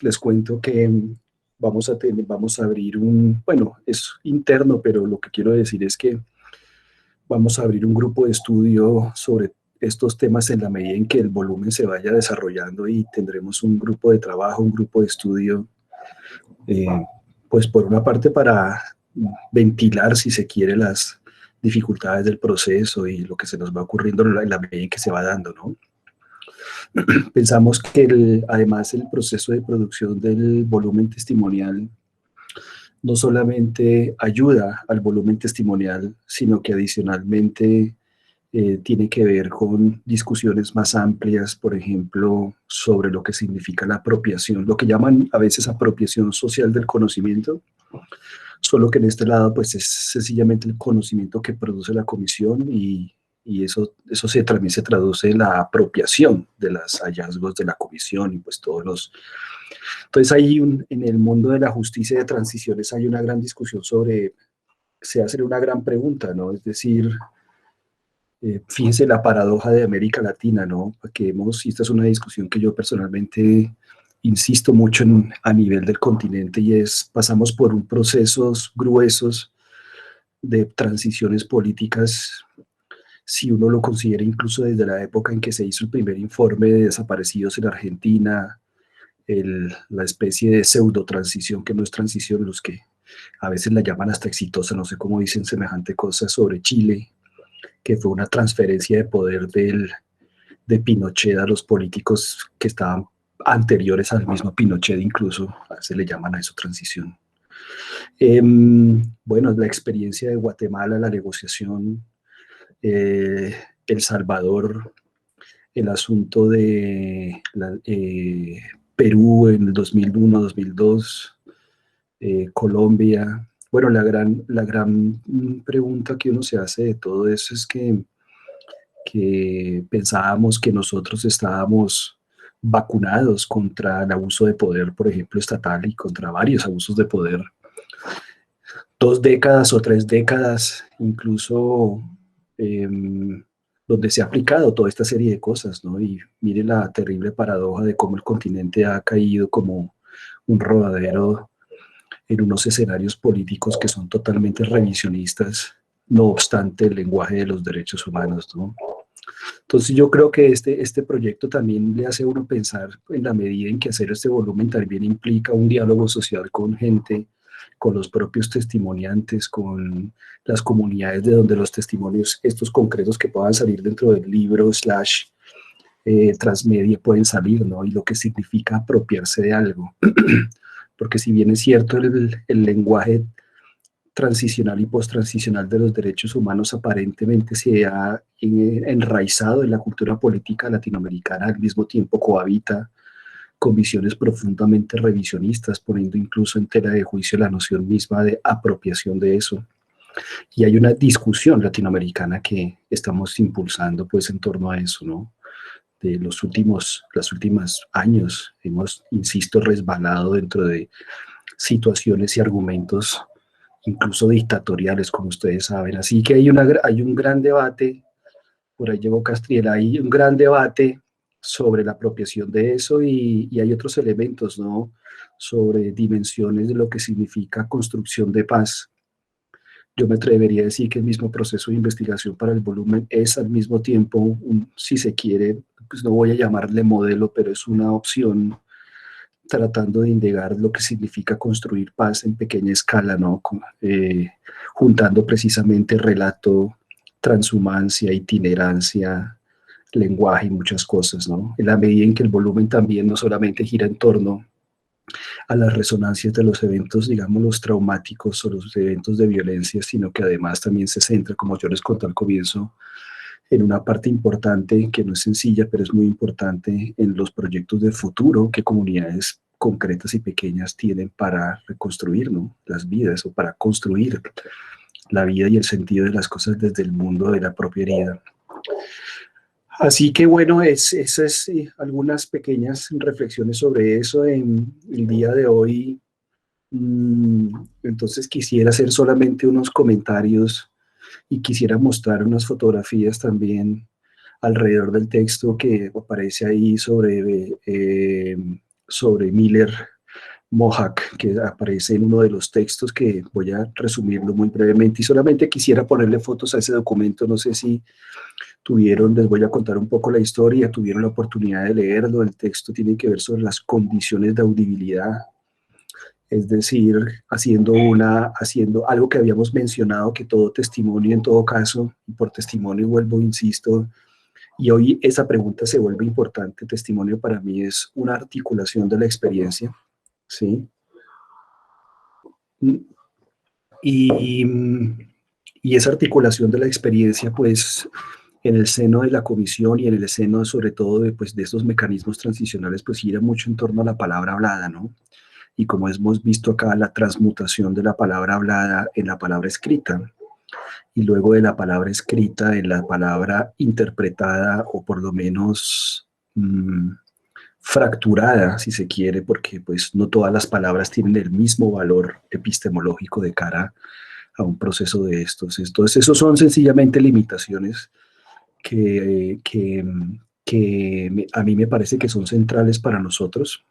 les cuento que vamos a abrir bueno, es interno, pero lo que quiero decir es que vamos a abrir un grupo de estudio sobre estos temas en la medida en que el volumen se vaya desarrollando y tendremos un grupo de trabajo, un grupo de estudio, eh, pues por una parte para ventilar, si se quiere, las dificultades del proceso y lo que se nos va ocurriendo en la medida en que se va dando, ¿no? Pensamos que además el proceso de producción del volumen testimonial no solamente ayuda al volumen testimonial, sino que adicionalmente tiene que ver con discusiones más amplias, por ejemplo, sobre lo que significa la apropiación, lo que llaman a veces apropiación social del conocimiento, solo que en este lado pues es sencillamente el conocimiento que produce la comisión y eso también se traduce en la apropiación de los hallazgos de la comisión y pues todos los... Entonces en el mundo de la justicia de transiciones hay una gran discusión sobre, se hace una gran pregunta, ¿no? Es decir, fíjense la paradoja de América Latina, ¿no? Y esta es una discusión que yo personalmente insisto mucho a nivel del continente y pasamos por un procesos gruesos de transiciones políticas, si uno lo considera incluso desde la época en que se hizo el primer informe de desaparecidos en Argentina, la especie de pseudo transición, que no es transición, los que a veces la llaman hasta exitosa, no sé cómo dicen semejante cosa sobre Chile, que fue una transferencia de poder de Pinochet a los políticos que estaban anteriores al mismo Pinochet, incluso se le llaman a eso transición. Bueno, la experiencia de Guatemala, la negociación, El Salvador, el asunto de Perú en el 2001-2002, Colombia. Bueno, la gran pregunta que uno se hace de todo eso es que pensábamos que nosotros estábamos vacunados contra el abuso de poder, por ejemplo, estatal y contra varios abusos de poder. 2 décadas o 3 décadas, incluso eh, donde se ha aplicado toda esta serie de cosas, ¿no? Y mire la terrible paradoja de cómo el continente ha caído como un rodadero en unos escenarios políticos que son totalmente revisionistas, no obstante el lenguaje de los derechos humanos, ¿no? Entonces yo creo que este proyecto también le hace a uno pensar en la medida en que hacer este volumen también implica un diálogo social con gente, con los propios testimoniantes, con las comunidades de donde los testimonios, estos concretos que puedan salir dentro del libro transmedia pueden salir, ¿no? Y lo que significa apropiarse de algo. Porque si bien es cierto el lenguaje transicional y post-transicional de los derechos humanos aparentemente se ha enraizado en la cultura política latinoamericana, al mismo tiempo cohabita con visiones profundamente revisionistas, poniendo incluso en tela de juicio la noción misma de apropiación de eso. Y hay una discusión latinoamericana que estamos impulsando pues en torno a eso, ¿no? De los últimos años hemos, insisto, resbalado dentro de situaciones y argumentos incluso dictatoriales, como ustedes saben. Así que hay un gran debate, por ahí llegó Castriel, hay un gran debate sobre la apropiación de eso y hay otros elementos, ¿no? Sobre dimensiones de lo que significa construcción de paz. Yo me atrevería a decir que el mismo proceso de investigación para el volumen es al mismo tiempo, si se quiere, pues no voy a llamarle modelo, pero es una opción tratando de indagar lo que significa construir paz en pequeña escala, ¿no? Juntando precisamente relato, transhumancia, itinerancia, lenguaje y muchas cosas, ¿no? En la medida en que el volumen también no solamente gira en torno a las resonancias de los eventos, digamos, los traumáticos o los eventos de violencia, sino que además también se centra, como yo les conté al comienzo, en una parte importante, que no es sencilla, pero es muy importante, en los proyectos de futuro que comunidades concretas y pequeñas tienen para reconstruir, ¿no? Las vidas o para construir la vida y el sentido de las cosas desde el mundo de la propia herida. Así que bueno, esas algunas pequeñas reflexiones sobre eso en el día de hoy. Entonces quisiera hacer solamente unos comentarios y quisiera mostrar unas fotografías también alrededor del texto que aparece ahí sobre sobre Miller Mohawk, que aparece en uno de los textos, que voy a resumirlo muy brevemente, y solamente quisiera ponerle fotos a ese documento. No sé si les voy a contar un poco la historia, tuvieron la oportunidad de leerlo. El texto tiene que ver sobre las condiciones de audibilidad, es decir, haciendo algo que habíamos mencionado, que todo testimonio en todo caso, y por testimonio vuelvo, insisto, y hoy esa pregunta se vuelve importante. Testimonio para mí es una articulación de la experiencia, ¿sí? Y, y esa articulación de la experiencia, pues, en el seno de la comisión y en el seno, sobre todo, de esos mecanismos transicionales, pues gira mucho en torno a la palabra hablada, ¿no? Y como hemos visto acá, la transmutación de la palabra hablada en la palabra escrita, y luego de la palabra escrita en la palabra interpretada, o por lo menos fracturada, si se quiere, porque pues no todas las palabras tienen el mismo valor epistemológico de cara a un proceso de estos. Entonces, esos son sencillamente limitaciones que a mí me parece que son centrales para nosotros.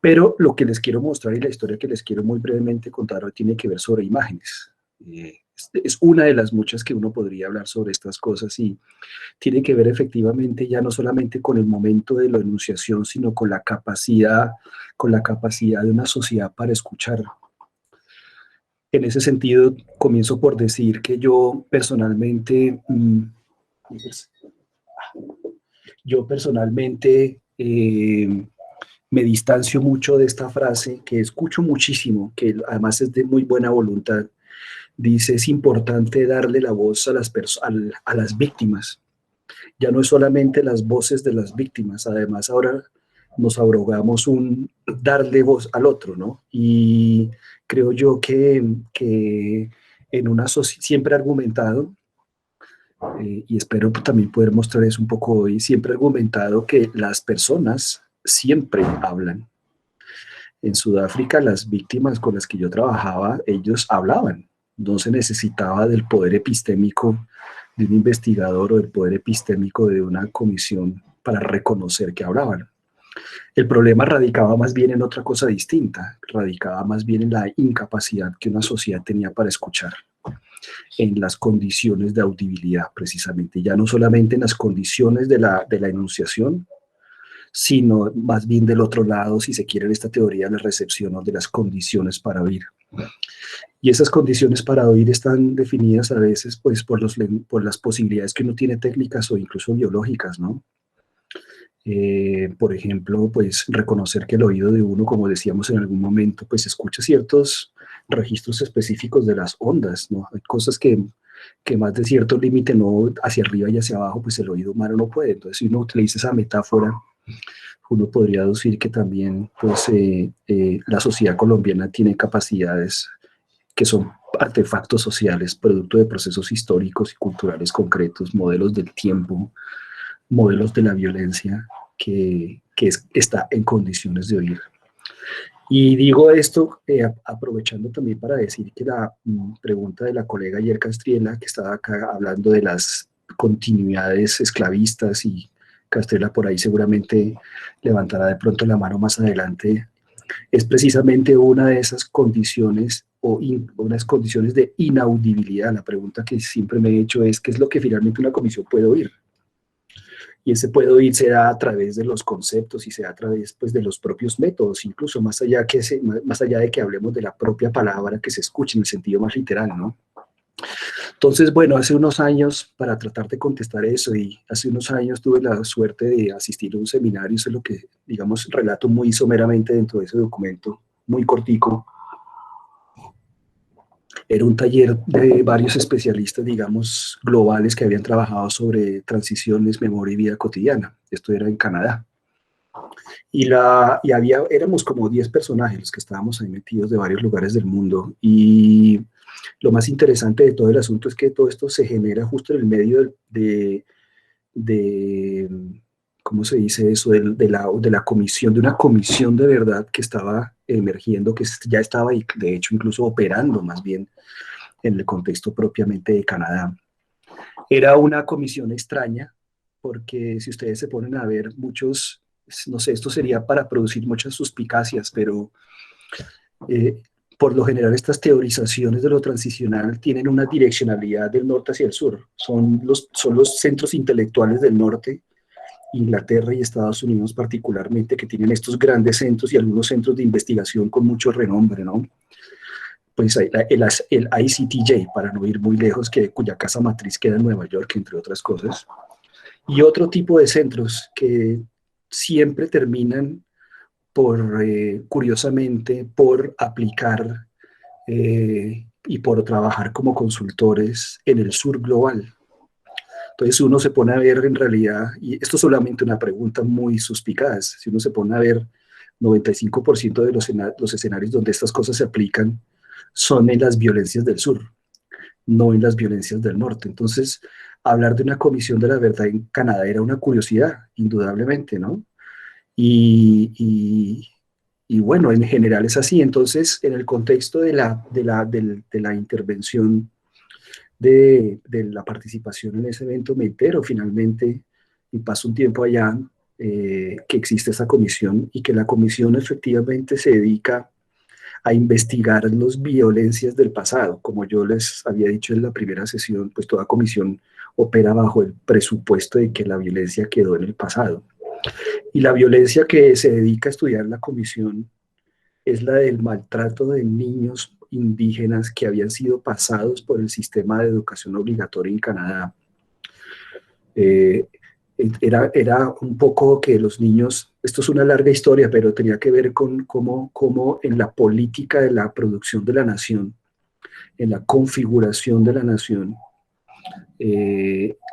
Pero lo que les quiero mostrar, y la historia que les quiero muy brevemente contar hoy, tiene que ver sobre imágenes. Es una de las muchas que uno podría hablar sobre estas cosas, y tiene que ver efectivamente ya no solamente con el momento de la enunciación, sino con la capacidad de una sociedad para escuchar. En ese sentido, comienzo por decir que yo personalmente me distancio mucho de esta frase, que escucho muchísimo, que además es de muy buena voluntad. Dice: es importante darle la voz a las víctimas. Ya no es solamente las voces de las víctimas, además ahora nos abrogamos un darle voz al otro, ¿no? Y creo yo que en una sociedad siempre argumentado, y espero también poder mostrar eso un poco hoy, siempre argumentado que las personas siempre hablan. En Sudáfrica, las víctimas con las que yo trabajaba, ellos hablaban. No se necesitaba del poder epistémico de un investigador o del poder epistémico de una comisión para reconocer que hablaban. El problema radicaba más bien en otra cosa distinta, radicaba más bien en la incapacidad que una sociedad tenía para escuchar, en las condiciones de audibilidad, precisamente, ya no solamente en las condiciones de la enunciación, sino más bien del otro lado, si se quiere, en esta teoría de la recepción, o de las condiciones para oír. Y esas condiciones para oír están definidas a veces pues por las posibilidades que uno tiene, técnicas o incluso biológicas, ¿no? Por ejemplo, pues reconocer que el oído de uno, como decíamos en algún momento, pues escucha ciertos registros específicos de las ondas, ¿no? Hay cosas que más de cierto límite, no hacia arriba y hacia abajo, pues el oído humano no puede. Entonces, si uno utiliza esa metáfora, uno podría decir que también pues, la sociedad colombiana tiene capacidades que son artefactos sociales, producto de procesos históricos y culturales concretos, modelos del tiempo, modelos de la violencia, está en condiciones de oír. Y digo esto aprovechando también para decir que la pregunta de la colega ayer Castriela, que estaba acá hablando de las continuidades esclavistas, y Castriela por ahí seguramente levantará de pronto la mano más adelante, es precisamente una de esas condiciones, unas condiciones de inaudibilidad. La pregunta que siempre me he hecho es: ¿qué es lo que finalmente una comisión puede oír? Y ese puede oír se da a través de los conceptos, y se da a través pues, de los propios métodos, incluso más allá de que hablemos de la propia palabra que se escuche en el sentido más literal, ¿no? Entonces, bueno, hace unos años, para tratar de contestar eso, y hace unos años tuve la suerte de asistir a un seminario. Eso es lo que, digamos, relato muy someramente dentro de ese documento, muy cortico. Era un taller de varios especialistas, digamos, globales, que habían trabajado sobre transiciones, memoria y vida cotidiana. Esto era en Canadá. Éramos como 10 personajes los que estábamos ahí metidos, de varios lugares del mundo. Y lo más interesante de todo el asunto es que todo esto se genera justo en el medio de ¿cómo se dice eso? De la comisión, de una comisión de verdad que estaba emergiendo, que ya estaba, y de hecho incluso operando más bien en el contexto propiamente de Canadá. Era una comisión extraña, porque si ustedes se ponen a ver, muchos no sé, esto sería para producir muchas suspicacias, pero eh, por lo general estas teorizaciones de lo transicional tienen una direccionalidad del norte hacia el sur. Son los centros intelectuales del norte, Inglaterra y Estados Unidos particularmente, que tienen estos grandes centros y algunos centros de investigación con mucho renombre, ¿no? Pues el ICTJ, para no ir muy lejos, cuya casa matriz queda en Nueva York, entre otras cosas, y otro tipo de centros que siempre terminan curiosamente, por aplicar y por trabajar como consultores en el sur global. Entonces uno se pone a ver en realidad, y esto es solamente una pregunta muy suspicaz, si uno se pone a ver 95% de los escenarios donde estas cosas se aplican son en las violencias del sur, no en las violencias del norte. Entonces, hablar de una comisión de la verdad en Canadá era una curiosidad, indudablemente, ¿no? Y, y, y bueno, en general es así. Entonces, en el contexto de la intervención de la participación en ese evento, me entero finalmente y paso un tiempo allá que existe esa comisión y que la comisión efectivamente se dedica a investigar las violencias del pasado. Como yo les había dicho en la primera sesión, pues toda comisión opera bajo el presupuesto de que la violencia quedó en el pasado. Y la violencia que se dedica a estudiar la comisión es la del maltrato de niños indígenas que habían sido pasados por el sistema de educación obligatoria en Canadá. Eh, era un poco que los niños, esto es una larga historia, pero tenía que ver con cómo en la política de la producción de la nación, en la configuración de la nación,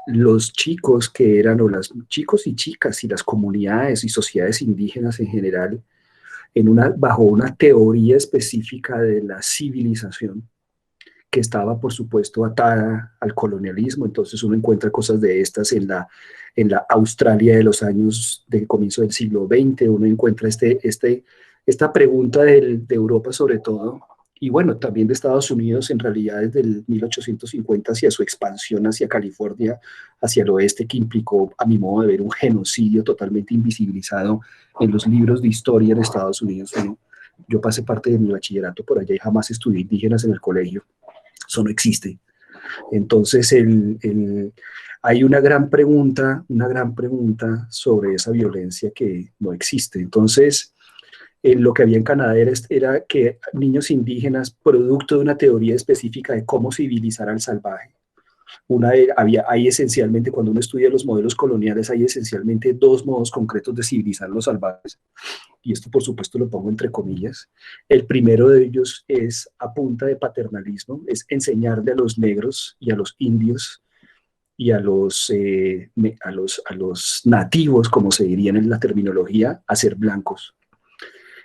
los chicos que eran, o los chicos y chicas y las comunidades y sociedades indígenas en general, bajo una teoría específica de la civilización que estaba, por supuesto, atada al colonialismo. Entonces uno encuentra cosas de estas en la Australia de los años del comienzo del siglo XX, uno encuentra esta pregunta de Europa sobre todo, y bueno, también de Estados Unidos, en realidad desde el 1850 hacia su expansión hacia California, hacia el oeste, que implicó, a mi modo de ver, un genocidio totalmente invisibilizado en los libros de historia en Estados Unidos. Yo pasé parte de mi bachillerato por allá y jamás estudié indígenas en el colegio. Eso no existe. Entonces, hay una gran pregunta sobre esa violencia que no existe. Entonces, lo que había en Canadá era que niños indígenas, producto de una teoría específica de cómo civilizar al salvaje, hay esencialmente, cuando uno estudia los modelos coloniales, hay esencialmente dos modos concretos de civilizar los salvajes, y esto por supuesto lo pongo entre comillas. El primero de ellos es a punta de paternalismo, es enseñarle a los negros y a los indios y a los nativos, como se dirían en la terminología, a ser blancos.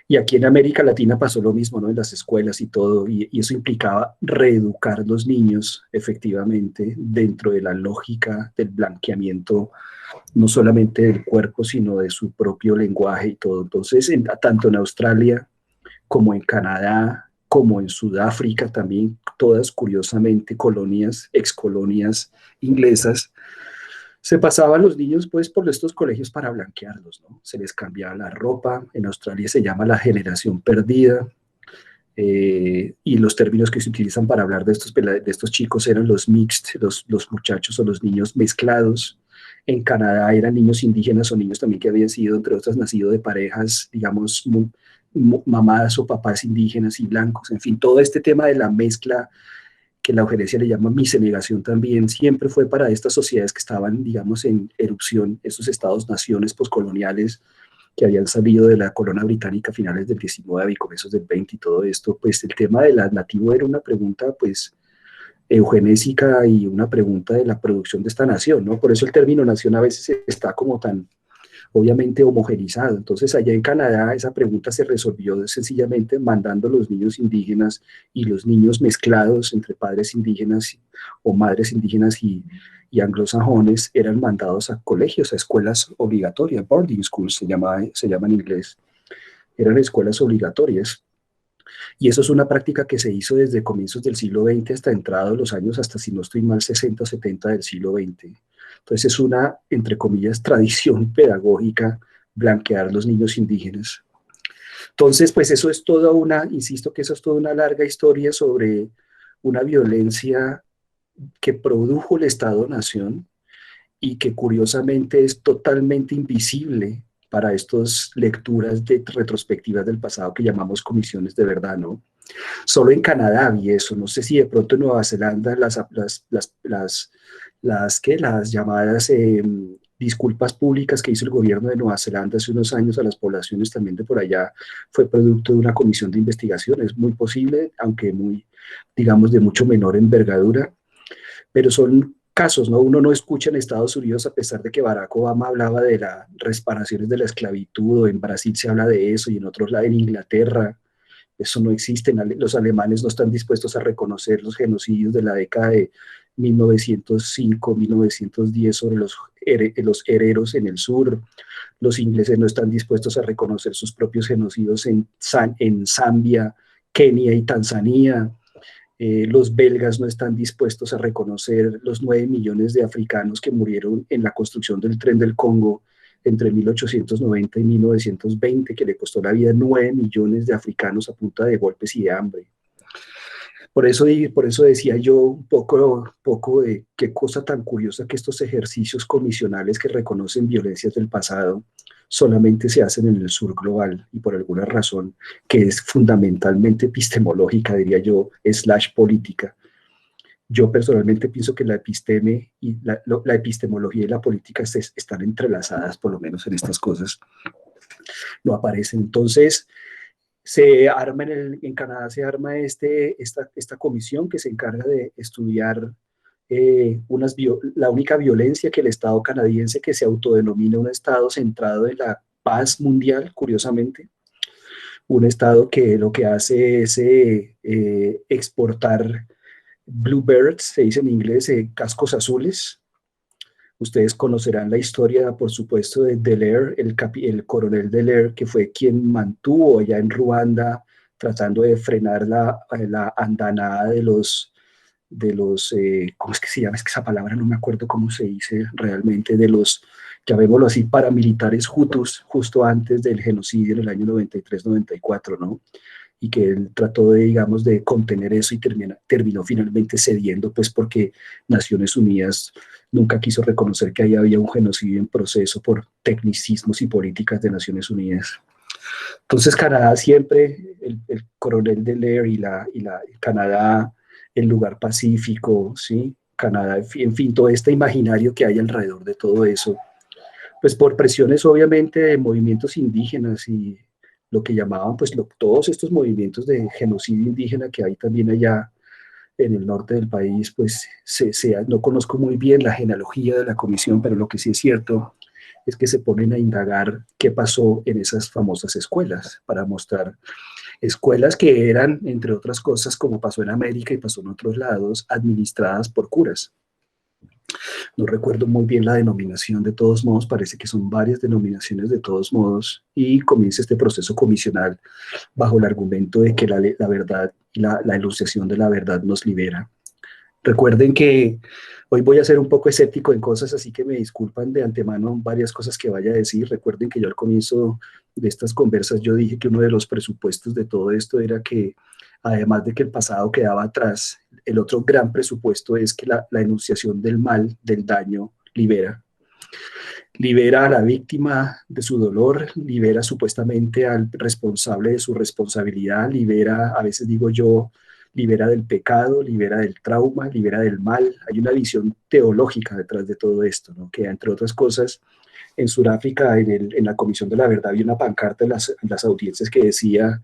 Y aquí en América Latina pasó lo mismo, ¿no? En las escuelas y todo, y eso implicaba reeducar a los niños, efectivamente, dentro de la lógica del blanqueamiento, no solamente del cuerpo, sino de su propio lenguaje y todo. Entonces, tanto en Australia como en Canadá, como en Sudáfrica también, todas curiosamente colonias, excolonias inglesas, se pasaban los niños pues por estos colegios para blanquearlos, ¿no? Se les cambiaba la ropa, en Australia se llama la generación perdida, y los términos que se utilizan para hablar de estos chicos eran los mixed, los muchachos o los niños mezclados. En Canadá eran niños indígenas o niños también que habían sido, entre otras, nacido de parejas, digamos, mamás o papás indígenas y blancos. En fin, todo este tema de la mezcla que la eugenesia le llama miscegenación también, siempre fue para estas sociedades que estaban, digamos, en erupción, estos estados-naciones poscoloniales que habían salido de la corona británica a finales del 19 y comienzos del 20 y todo esto, pues el tema de la nativo era una pregunta, pues, eugenésica y una pregunta de la producción de esta nación, ¿no? Por eso el término nación a veces está como tan, obviamente, homogenizado. Entonces, allá en Canadá esa pregunta se resolvió sencillamente mandando los niños indígenas y los niños mezclados entre padres indígenas o madres indígenas y anglosajones eran mandados a colegios, a escuelas obligatorias, boarding schools se llama en inglés. Eran escuelas obligatorias. Y eso es una práctica que se hizo desde comienzos del siglo XX hasta entrados los años, hasta si no estoy mal, 60 o 70 del siglo XX. Entonces es una, entre comillas, tradición pedagógica blanquear los niños indígenas. Entonces, pues eso es toda una, insisto que eso es toda una larga historia sobre una violencia que produjo el Estado-Nación y que curiosamente es totalmente invisible para estas lecturas de retrospectivas del pasado que llamamos comisiones de verdad, ¿no? Solo en Canadá vi eso, no sé si de pronto en Nueva Zelanda las llamadas disculpas públicas que hizo el gobierno de Nueva Zelanda hace unos años a las poblaciones también de por allá fue producto de una comisión de investigación, es muy posible, aunque muy, digamos, de mucho menor envergadura, pero son casos, ¿no? Uno no escucha en Estados Unidos, a pesar de que Barack Obama hablaba de las reparaciones de la esclavitud, o en Brasil se habla de eso, y en otros lados, en Inglaterra, eso no existe. Los alemanes no están dispuestos a reconocer los genocidios de la década de 1905, 1910 sobre los hereros en el sur. Los ingleses no están dispuestos a reconocer sus propios genocidios en Zambia, Kenia y Tanzania. Los belgas no están dispuestos a reconocer los 9 millones de africanos que murieron en la construcción del tren del Congo entre 1890 y 1920, que le costó la vida a 9 millones de africanos a punta de golpes y de hambre. Por eso decía yo un poco de qué cosa tan curiosa que estos ejercicios comisionales que reconocen violencias del pasado solamente se hacen en el sur global y por alguna razón que es fundamentalmente epistemológica, diría yo, / política. Yo personalmente pienso que la episteme y la epistemología y la política están entrelazadas, por lo menos en estas cosas. No aparecen. Entonces, se arma en Canadá se arma esta comisión que se encarga de estudiar la única violencia que el Estado canadiense, que se autodenomina un Estado centrado en la paz mundial, curiosamente, un Estado que lo que hace es exportar bluebirds, se dice en inglés, cascos azules. Ustedes conocerán la historia, por supuesto, de Dallaire, el coronel Dallaire, que fue quien mantuvo allá en Ruanda, tratando de frenar la andanada de los ¿cómo es que se llama? Es que esa palabra no me acuerdo cómo se dice realmente, de los, llamémoslo así, paramilitares hutus, justo antes del genocidio en el año 93-94, ¿no? Y que él trató de, digamos, de contener eso y terminó finalmente cediendo, pues porque Naciones Unidas nunca quiso reconocer que ahí había un genocidio en proceso por tecnicismos y políticas de Naciones Unidas. Entonces Canadá siempre, el coronel Dallaire y Canadá, el lugar pacífico, ¿sí? Canadá, en fin, todo este imaginario que hay alrededor de todo eso, pues por presiones obviamente de movimientos indígenas y lo que llamaban pues todos estos movimientos de genocidio indígena que hay también allá en el norte del país, pues no conozco muy bien la genealogía de la comisión, pero lo que sí es cierto es que se ponen a indagar qué pasó en esas famosas escuelas, para mostrar escuelas que eran, entre otras cosas, como pasó en América y pasó en otros lados, administradas por curas. No recuerdo muy bien la denominación, de todos modos, parece que son varias denominaciones de todos modos, y comienza este proceso comisional bajo el argumento de que la verdad y la elucidación de la verdad nos libera. Recuerden que hoy voy a ser un poco escéptico en cosas, así que me disculpan de antemano varias cosas que vaya a decir. Recuerden que yo al comienzo de estas conversas yo dije que uno de los presupuestos de todo esto era que, además de que el pasado quedaba atrás, el otro gran presupuesto es que la enunciación del mal, del daño, libera. Libera a la víctima de su dolor, libera supuestamente al responsable de su responsabilidad, libera, a veces digo yo, libera del pecado, libera del trauma, libera del mal. Hay una visión teológica detrás de todo esto, ¿no? Que entre otras cosas, en Sudáfrica, en la Comisión de la Verdad, había una pancarta en las audiencias que decía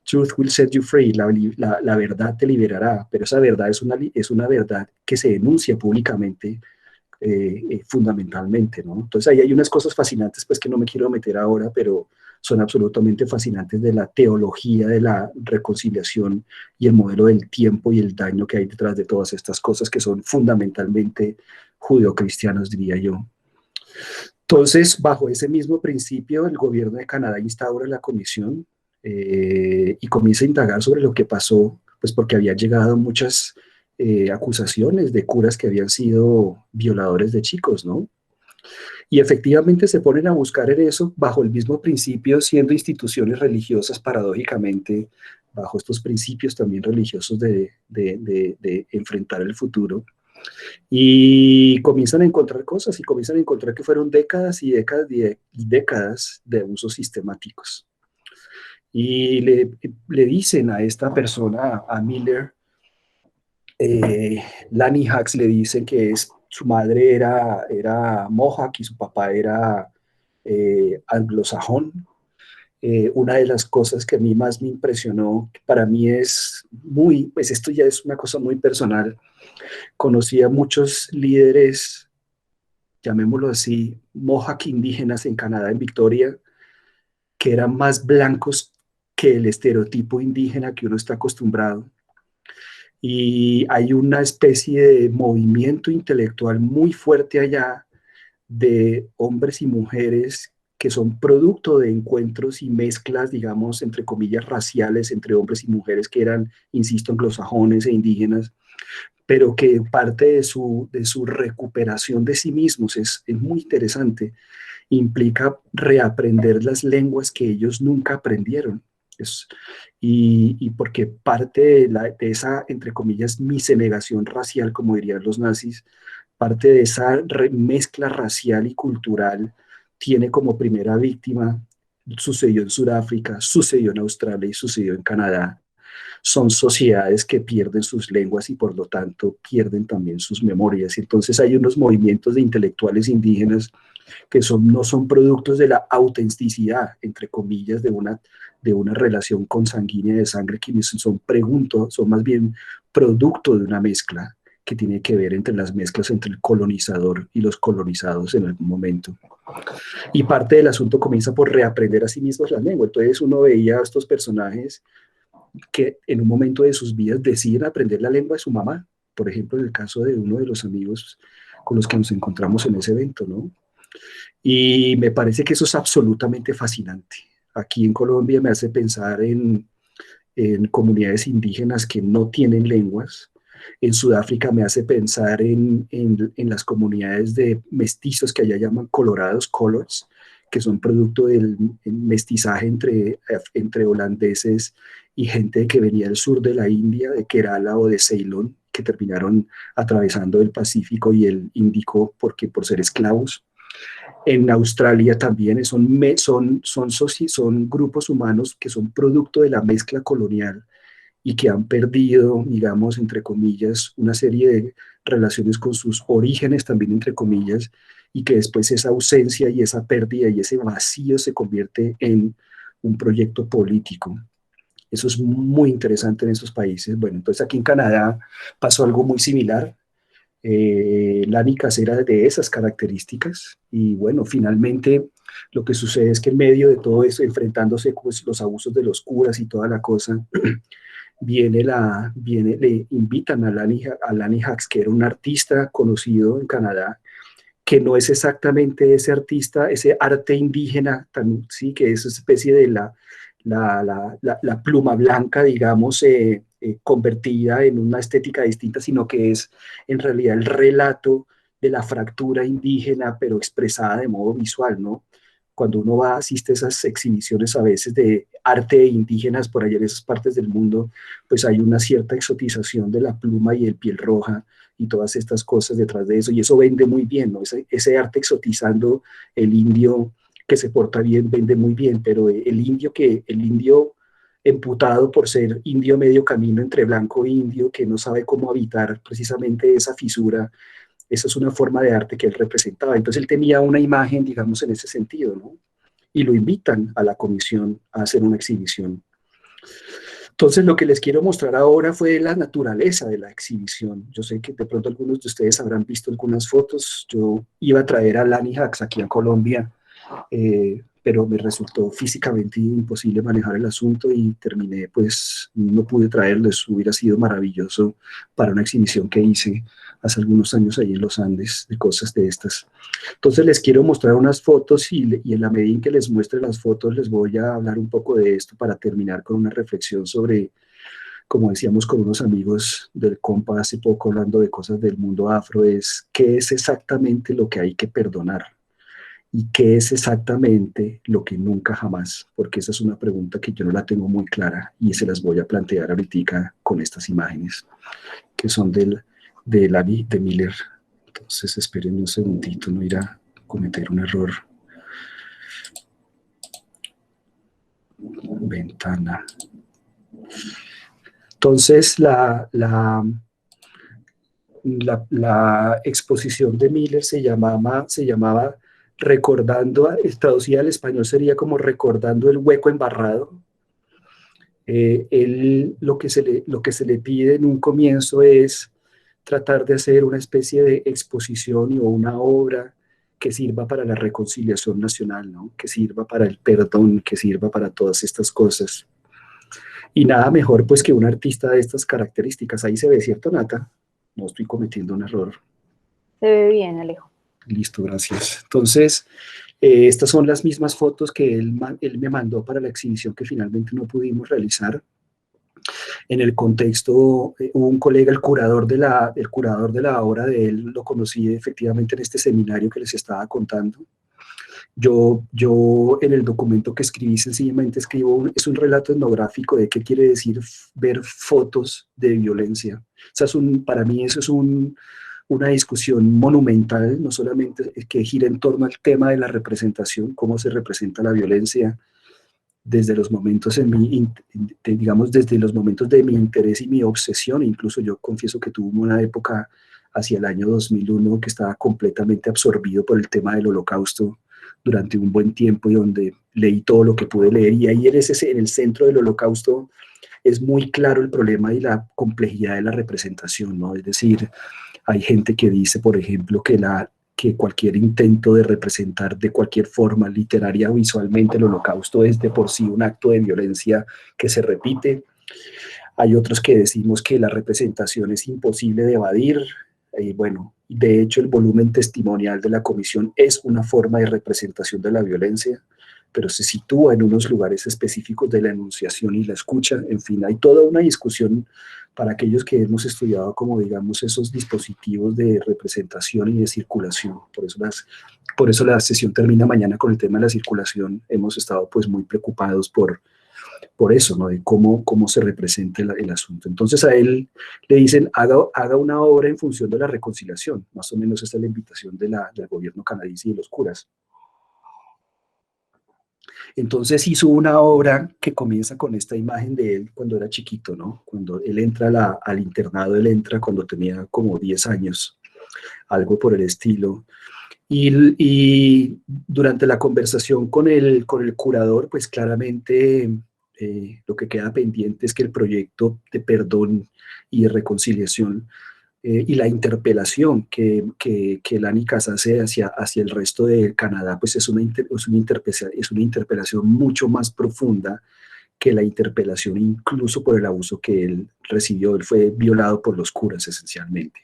"Truth will set you free", la verdad te liberará, pero esa verdad es una verdad que se denuncia públicamente, fundamentalmente, ¿no? Entonces ahí hay unas cosas fascinantes, pues que no me quiero meter ahora, pero son absolutamente fascinantes, de la teología de la reconciliación y el modelo del tiempo y el daño que hay detrás de todas estas cosas que son fundamentalmente judeocristianos, diría yo. Entonces, bajo ese mismo principio, el gobierno de Canadá instaura la comisión y comienza a indagar sobre lo que pasó, pues porque habían llegado muchas acusaciones de curas que habían sido violadores de chicos, ¿no? Y efectivamente se ponen a buscar en eso bajo el mismo principio, siendo instituciones religiosas, paradójicamente, bajo estos principios también religiosos de enfrentar el futuro. Y comienzan a encontrar cosas y comienzan a encontrar que fueron décadas y décadas y décadas de abusos sistemáticos. Y le dicen a esta persona, a Miller, Lanny Hacks, le dicen que su madre era Mohawk y su papá era anglosajón. Una de las cosas que a mí más me impresionó, que para mí es muy, pues esto ya es una cosa muy personal, conocí a muchos líderes, llamémoslo así, Mohawk indígenas en Canadá, en Victoria, que eran más blancos que el estereotipo indígena que uno está acostumbrado. Y hay una especie de movimiento intelectual muy fuerte allá de hombres y mujeres que son producto de encuentros y mezclas, digamos, entre comillas, raciales entre hombres y mujeres que eran, insisto, anglosajones e indígenas, pero que parte de su recuperación de sí mismos es muy interesante. Implica reaprender las lenguas que ellos nunca aprendieron. Es, y porque parte de esa, entre comillas, miscegenación racial, como dirían los nazis, parte de esa mezcla racial y cultural tiene como primera víctima, sucedió en Sudáfrica, sucedió en Australia y sucedió en Canadá. Son sociedades que pierden sus lenguas y por lo tanto pierden también sus memorias. Entonces hay unos movimientos de intelectuales indígenas que no son productos de la autenticidad, entre comillas, de una relación consanguínea de sangre, que son más bien producto de una mezcla que tiene que ver entre las mezclas entre el colonizador y los colonizados en algún momento. Y parte del asunto comienza por reaprender a sí mismos la lengua. Entonces uno veía a estos personajes que en un momento de sus vidas deciden aprender la lengua de su mamá, por ejemplo, en el caso de uno de los amigos con los que nos encontramos en ese evento, ¿no? Y me parece que eso es absolutamente fascinante. Aquí en Colombia me hace pensar en comunidades indígenas que no tienen lenguas. En Sudáfrica me hace pensar en las comunidades de mestizos que allá llaman colorados, colors, que son producto del mestizaje entre holandeses y gente que venía del sur de la India, de Kerala o de Ceilón, que terminaron atravesando el Pacífico y el Índico por ser esclavos. En Australia también son grupos humanos que son producto de la mezcla colonial y que han perdido, digamos, entre comillas, una serie de relaciones con sus orígenes también, entre comillas, y que después esa ausencia y esa pérdida y ese vacío se convierte en un proyecto político. Eso es muy interesante en esos países. Bueno, entonces aquí en Canadá pasó algo muy similar. Lánicas era de esas características y bueno, finalmente lo que sucede es que en medio de todo eso, enfrentándose con los abusos de los curas y toda la cosa, le invitan a Lanny Hacks, que era un artista conocido en Canadá, que no es exactamente ese artista, ese arte indígena, sí, que es especie de la pluma blanca, digamos, convertida en una estética distinta, sino que es en realidad el relato de la fractura indígena, pero expresada de modo visual, ¿no? Cuando uno va, asiste a esas exhibiciones a veces de arte indígenas por allá en esas partes del mundo, pues hay una cierta exotización de la pluma y el piel roja y todas estas cosas detrás de eso, y eso vende muy bien, ¿no? Ese arte exotizando el indio que se porta bien, vende muy bien, pero el indio emputado por ser indio medio camino entre blanco e indio, que no sabe cómo habitar precisamente esa fisura, esa es una forma de arte que él representaba. Entonces él tenía una imagen, digamos, en ese sentido, ¿no? Y lo invitan a la comisión a hacer una exhibición. Entonces, lo que les quiero mostrar ahora fue la naturaleza de la exhibición. Yo sé que de pronto algunos de ustedes habrán visto algunas fotos. Yo iba a traer a Lanny Hacks aquí a Colombia, pero me resultó físicamente imposible manejar el asunto y terminé, pues no pude traerles. Hubiera sido maravilloso para una exhibición que hice hace algunos años ahí en los Andes de cosas de estas. Entonces les quiero mostrar unas fotos y en la medida en que les muestre las fotos les voy a hablar un poco de esto para terminar con una reflexión como decíamos con unos amigos del compa hace poco hablando de cosas del mundo afro, es qué es exactamente lo que hay que perdonar y qué es exactamente lo que nunca jamás, porque esa es una pregunta que yo no la tengo muy clara y se las voy a plantear ahorita con estas imágenes que son de Miller. Entonces esperen un segundito, no ir a cometer un error. Ventana. Entonces, la exposición de Miller se llamaba Recordando, traducida al español sería como Recordando el hueco embarrado. Él, lo que se le pide en un comienzo es tratar de hacer una especie de exposición o una obra que sirva para la reconciliación nacional, ¿no? Que sirva para el perdón, que sirva para todas estas cosas. Y nada mejor pues que un artista de estas características. Ahí se ve, ¿cierto, Nata? No estoy cometiendo un error. Se ve bien, Alejo. Listo, gracias. Entonces, estas son las mismas fotos que él me mandó para la exhibición que finalmente no pudimos realizar. En el contexto, hubo un colega, el curador de la obra de él, lo conocí efectivamente en este seminario que les estaba contando. Yo en el documento que escribí sencillamente es un relato etnográfico de qué quiere decir ver fotos de violencia. O sea, para mí eso es una discusión monumental, no solamente que gira en torno al tema de la representación, cómo se representa la violencia desde los momentos digamos, desde los momentos de mi interés y mi obsesión. Incluso yo confieso que tuve una época hacia el año 2001 que estaba completamente absorbido por el tema del Holocausto durante un buen tiempo y donde leí todo lo que pude leer. Y ahí en el centro del Holocausto es muy claro el problema y la complejidad de la representación, ¿no? Es decir, hay gente que dice, por ejemplo, que cualquier intento de representar de cualquier forma literaria o visualmente el Holocausto es de por sí un acto de violencia que se repite. Hay otros que decimos que la representación es imposible de evadir. Bueno, de hecho el volumen testimonial de la comisión es una forma de representación de la violencia, pero se sitúa en unos lugares específicos de la enunciación y la escucha. En fin, hay toda una discusión para aquellos que hemos estudiado, como digamos, esos dispositivos de representación y de circulación. Por eso la sesión termina mañana con el tema de la circulación. Hemos estado pues muy preocupados por eso, ¿no? De cómo se representa el asunto. Entonces a él le dicen, haga una obra en función de la reconciliación. Más o menos esta es la invitación del gobierno canadiense y de los curas. Entonces hizo una obra que comienza con esta imagen de él cuando era chiquito, ¿no? Cuando él entra al internado, él entra cuando tenía como 10 años, algo por el estilo. Y durante la conversación con el curador, pues claramente lo que queda pendiente es que el proyecto de perdón y de reconciliación y la interpelación que el ANICAS hace hacia el resto de Canadá, pues es una interpelación mucho más profunda que la interpelación incluso por el abuso que él recibió. Él fue violado por los curas esencialmente.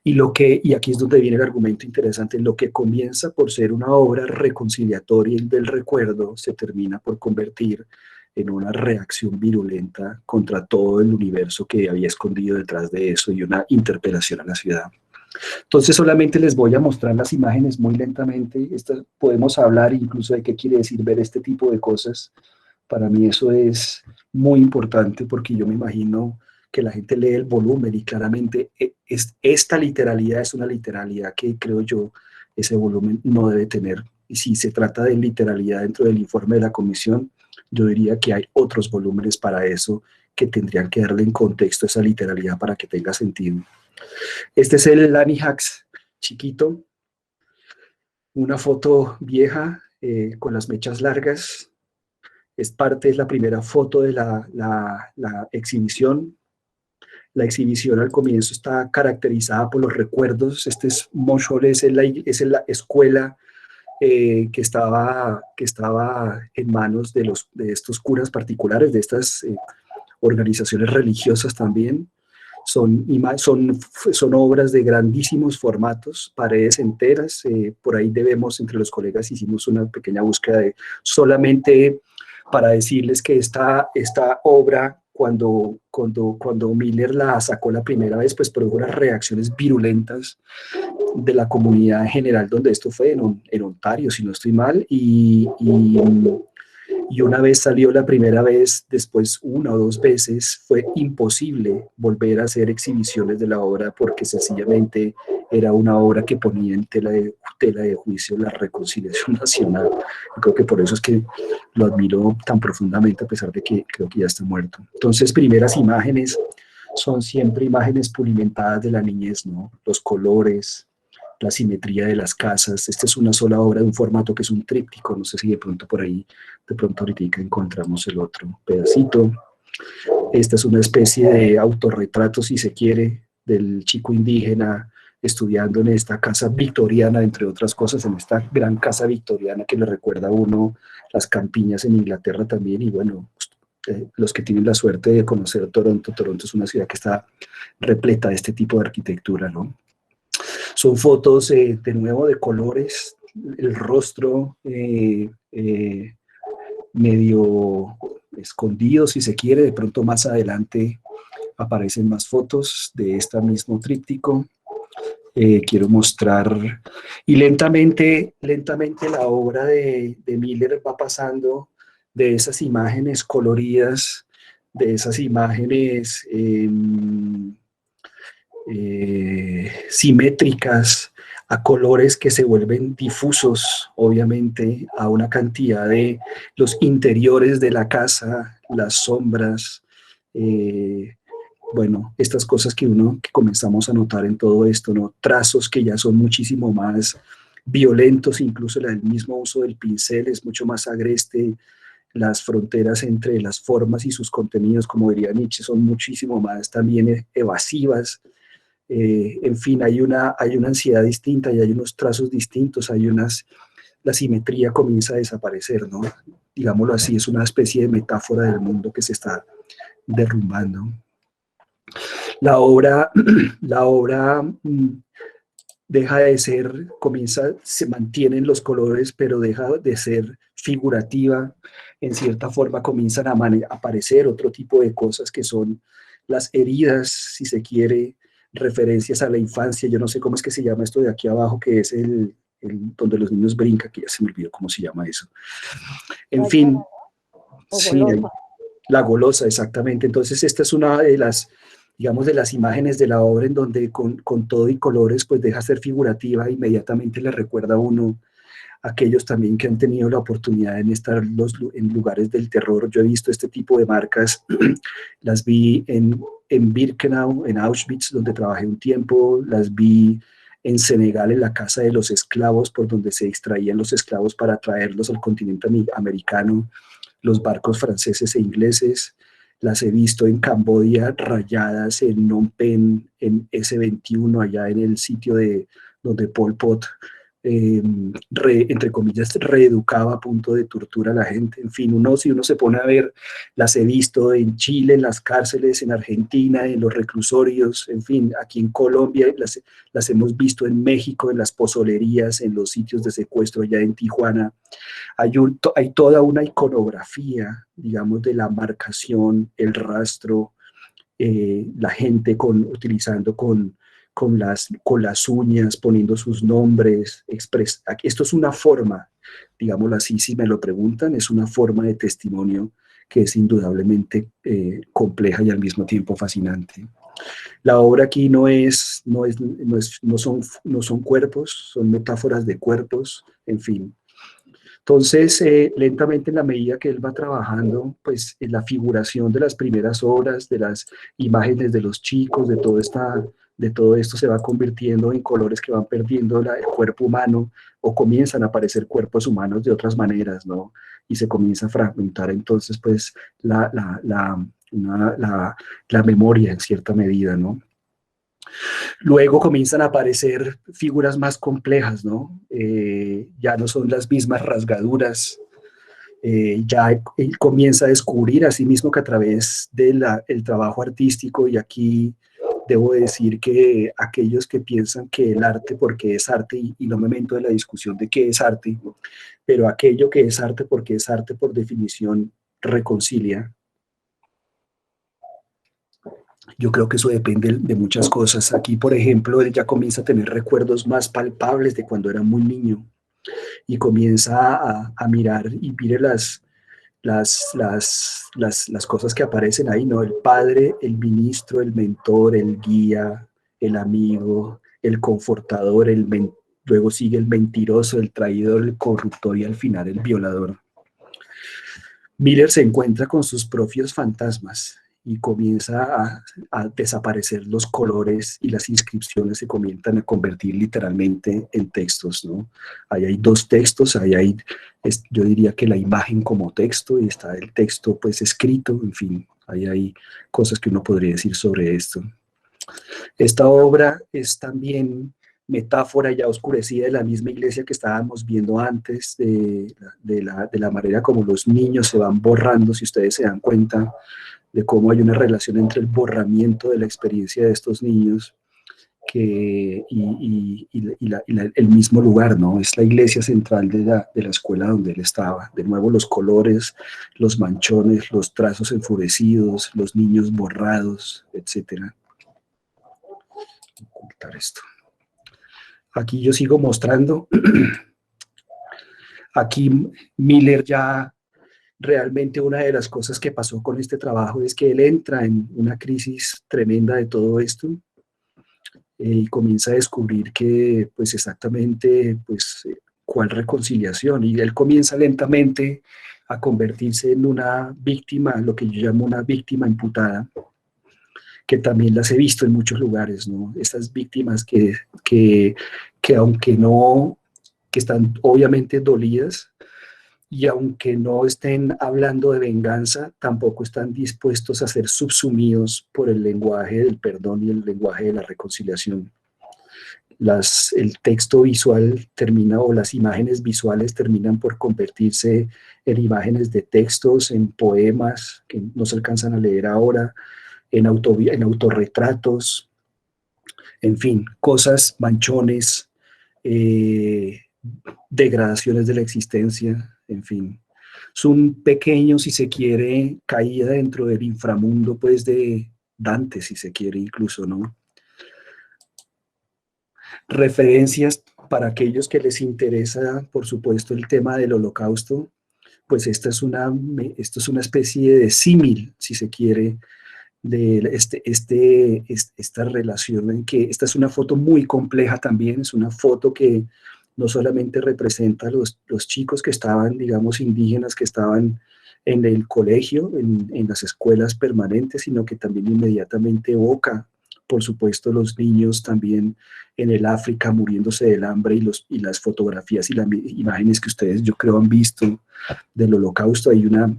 Y aquí es donde viene el argumento interesante, lo que comienza por ser una obra reconciliatoria del recuerdo se termina por convertir en una reacción virulenta contra todo el universo que había escondido detrás de eso y una interpelación a la ciudad. Entonces solamente les voy a mostrar las imágenes muy lentamente. Podemos hablar incluso de qué quiere decir ver este tipo de cosas. Para mí eso es muy importante porque yo me imagino que la gente lee el volumen y claramente esta literalidad es una literalidad que creo yo ese volumen no debe tener. Y si se trata de literalidad dentro del informe de la comisión, yo diría que hay otros volúmenes para eso que tendrían que darle en contexto esa literalidad para que tenga sentido. Este es el Lanihax chiquito, una foto vieja con las mechas largas. Es la primera foto de la exhibición. La exhibición al comienzo está caracterizada por los recuerdos. Montreal es la escuela que estaba en manos de estos curas particulares, de estas organizaciones religiosas también. Son obras de grandísimos formatos, paredes enteras. Por ahí entre los colegas hicimos una pequeña búsqueda solamente para decirles que esta obra cuando Miller la sacó la primera vez, pues produjo unas reacciones virulentas de la comunidad en general, donde esto fue en Ontario, si no estoy mal, y una vez salió la primera vez, después una o dos veces, fue imposible volver a hacer exhibiciones de la obra porque sencillamente era una obra que ponía en tela de juicio la reconciliación nacional. Yo creo que por eso es que lo admiro tan profundamente, a pesar de que creo que ya está muerto. Entonces, primeras imágenes son siempre imágenes pulimentadas de la niñez, ¿no? Los colores, la simetría de las casas. Esta es una sola obra de un formato que es un tríptico, no sé si de pronto por ahí, de pronto ahorita encontramos el otro pedacito. Esta es una especie de autorretrato, si se quiere, del chico indígena estudiando en esta casa victoriana, entre otras cosas, en esta gran casa victoriana que le recuerda a uno las campiñas en Inglaterra también, y bueno, los que tienen la suerte de conocer Toronto, Toronto es una ciudad que está repleta de este tipo de arquitectura, ¿no? Son fotos de nuevo de colores, el rostro medio escondido, si se quiere. De pronto más adelante aparecen más fotos de este mismo tríptico. Quiero mostrar, y lentamente la obra de Miller va pasando de esas imágenes coloridas, de esas imágenes simétricas, a colores que se vuelven difusos, obviamente, a una cantidad de los interiores de la casa, las sombras, bueno, estas cosas que comenzamos a notar en todo esto, ¿no? Trazos que ya son muchísimo más violentos, incluso el mismo uso del pincel es mucho más agreste, las fronteras entre las formas y sus contenidos, como diría Nietzsche, son muchísimo más también evasivas. En fin, hay una ansiedad distinta y hay unos trazos distintos, la simetría comienza a desaparecer, ¿no? Digámoslo así, es una especie de metáfora del mundo que se está derrumbando. La obra, la obra deja de ser, se mantienen los colores, pero deja de ser figurativa. En cierta forma comienzan a aparecer otro tipo de cosas que son las heridas, si se quiere, referencias a la infancia. Yo no sé cómo es que se llama esto de aquí abajo, que es donde los niños brincan, que ya se me olvidó cómo se llama eso. En fin, sí, la golosa, exactamente. Entonces esta es una de las, digamos, de las imágenes de la obra en donde con todo y colores pues deja ser figurativa, inmediatamente le recuerda a uno a aquellos también que han tenido la oportunidad de estar en lugares del terror. Yo he visto este tipo de marcas, las vi en Birkenau, en Auschwitz, donde trabajé un tiempo, las vi en Senegal, en la casa de los esclavos, por donde se extraían los esclavos para traerlos al continente americano, los barcos franceses e ingleses. Las he visto en Camboya, rayadas en Phnom Penh, en S-21, allá en el sitio donde Pol Pot, entre comillas, reeducaba a punto de tortura a la gente. En fin, si uno se pone a ver, las he visto en Chile, en las cárceles, en Argentina, en los reclusorios, en fin, aquí en Colombia, las hemos visto en México, en las pozolerías, en los sitios de secuestro allá en Tijuana. Hay toda una iconografía, digamos, de la marcación, el rastro, la gente utilizando con las uñas, poniendo sus nombres. Esto es una forma, digámoslo así, si me lo preguntan, es una forma de testimonio que es indudablemente compleja y al mismo tiempo fascinante. La obra aquí no son cuerpos, son metáforas de cuerpos, en fin. Entonces, lentamente en la medida que él va trabajando, pues en la figuración de las primeras obras, de las imágenes de los chicos, de todo esto se va convirtiendo en colores que van perdiendo el cuerpo humano o comienzan a aparecer cuerpos humanos de otras maneras, ¿no? Y se comienza a fragmentar entonces pues la memoria en cierta medida, ¿no? Luego comienzan a aparecer figuras más complejas, ¿no? Ya no son las mismas rasgaduras, ya él comienza a descubrir a sí mismo que a través del trabajo artístico, y aquí debo decir que aquellos que piensan que el arte porque es arte, y no me meto en la discusión de qué es arte, pero aquello que es arte porque es arte por definición reconcilia, Yo creo que eso depende de muchas cosas. Aquí, por ejemplo, él ya comienza a tener recuerdos más palpables de cuando era muy niño y comienza a mirar y mire las cosas que aparecen ahí, ¿no? El padre, el ministro, el mentor, el guía, el amigo, el confortador, luego sigue el mentiroso, el traidor, el corruptor y al final el violador. Miller se encuentra con sus propios fantasmas y comienza a desaparecer los colores y las inscripciones se comienzan a convertir literalmente en textos, ¿no? Ahí hay dos textos, yo diría que la imagen como texto y está el texto pues escrito, en fin, ahí hay cosas que uno podría decir sobre esto. Esta obra es también metáfora ya oscurecida de la misma iglesia que estábamos viendo antes, de la manera como los niños se van borrando, si ustedes se dan cuenta, de cómo hay una relación entre el borramiento de la experiencia de estos niños el mismo lugar, ¿no? Es la iglesia central de la escuela donde él estaba. De nuevo los colores, los manchones, los trazos enfurecidos, los niños borrados, etcétera. Ocultar esto. Aquí yo sigo mostrando. Aquí Miller ya realmente una de las cosas que pasó con este trabajo es que él entra en una crisis tremenda de todo esto y comienza a descubrir que pues exactamente pues cuál reconciliación y él comienza lentamente a convertirse en una víctima, lo que yo llamo una víctima imputada, que también las he visto en muchos lugares, ¿no? Estas víctimas que aunque no, que están obviamente dolidas, y aunque no estén hablando de venganza, tampoco están dispuestos a ser subsumidos por el lenguaje del perdón y el lenguaje de la reconciliación. El texto visual termina, o las imágenes visuales terminan por convertirse en imágenes de textos, en poemas que no se alcanzan a leer ahora, en autorretratos, en fin, cosas, manchones, degradaciones de la existencia, en fin. Es un pequeño, si se quiere, caída dentro del inframundo, pues, de Dante, si se quiere, incluso, ¿no? Referencias para aquellos que les interesa, por supuesto, el tema del Holocausto, pues esto es una especie de símil, si se quiere, de esta relación en que esta es una foto muy compleja también, es una foto que no solamente representa a los chicos que estaban, digamos, indígenas, que estaban en el colegio, en las escuelas permanentes, sino que también inmediatamente evoca, por supuesto, los niños también en el África muriéndose del hambre y las fotografías y las imágenes que ustedes yo creo han visto del Holocausto. Ya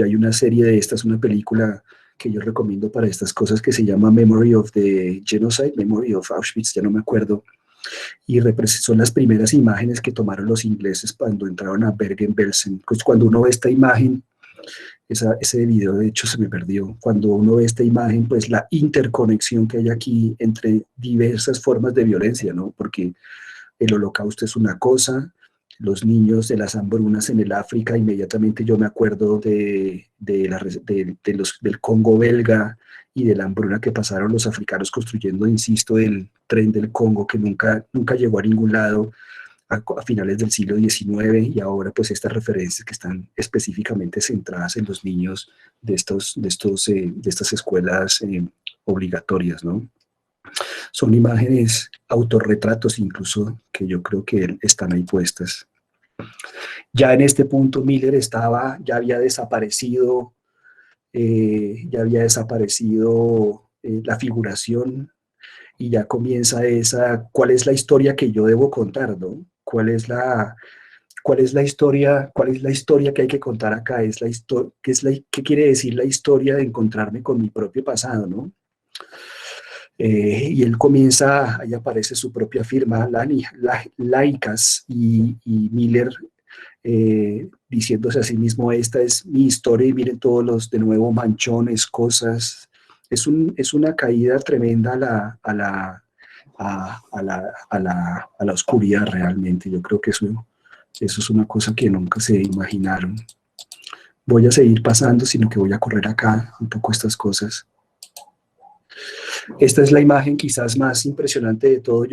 hay una serie de estas, una película que yo recomiendo para estas cosas que se llama Memory of the Genocide, Memory of Auschwitz, ya no me acuerdo, y son las primeras imágenes que tomaron los ingleses cuando entraron a Bergen-Belsen. Pues cuando uno ve esta imagen, ese video de hecho se me perdió, cuando uno ve esta imagen, pues la interconexión que hay aquí entre diversas formas de violencia, ¿no? Porque el Holocausto es una cosa, los niños de las hambrunas en el África, inmediatamente yo me acuerdo del Congo belga y de la hambruna que pasaron los africanos construyendo, insisto, el tren del Congo que nunca llegó a ningún lado a finales del siglo XIX, y ahora pues estas referencias que están específicamente centradas en los niños de estas escuelas obligatorias, ¿no? Son imágenes, autorretratos incluso, que yo creo que están ahí puestas. Ya en este punto Miller ya había desaparecido la figuración, y ya comienza ¿cuál es la historia que yo debo contar, ¿no? ¿Cuál es la historia que hay que contar acá? ¿Qué quiere decir la historia de encontrarme con mi propio pasado, ¿no? Y él comienza, ahí aparece su propia firma, Laicas, y Miller diciéndose a sí mismo, esta es mi historia, y miren todos los, de nuevo, manchones, cosas. Es una caída tremenda a la oscuridad realmente. Yo creo que eso es una cosa que nunca se imaginaron. Voy a seguir pasando, sino que voy a correr acá un poco estas cosas. Esta es la imagen quizás más impresionante de todo.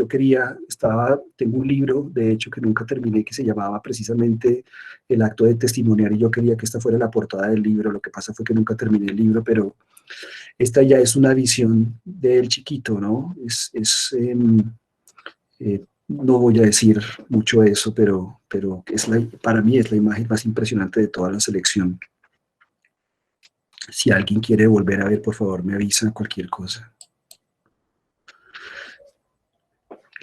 Tengo un libro, de hecho, que nunca terminé, que se llamaba precisamente El acto de testimoniar, y yo quería que esta fuera la portada del libro. Lo que pasa fue que nunca terminé el libro, pero esta ya es una visión del chiquito, ¿no? No voy a decir mucho eso, pero para mí es la imagen más impresionante de toda la selección. Si alguien quiere volver a ver, por favor, me avisa cualquier cosa.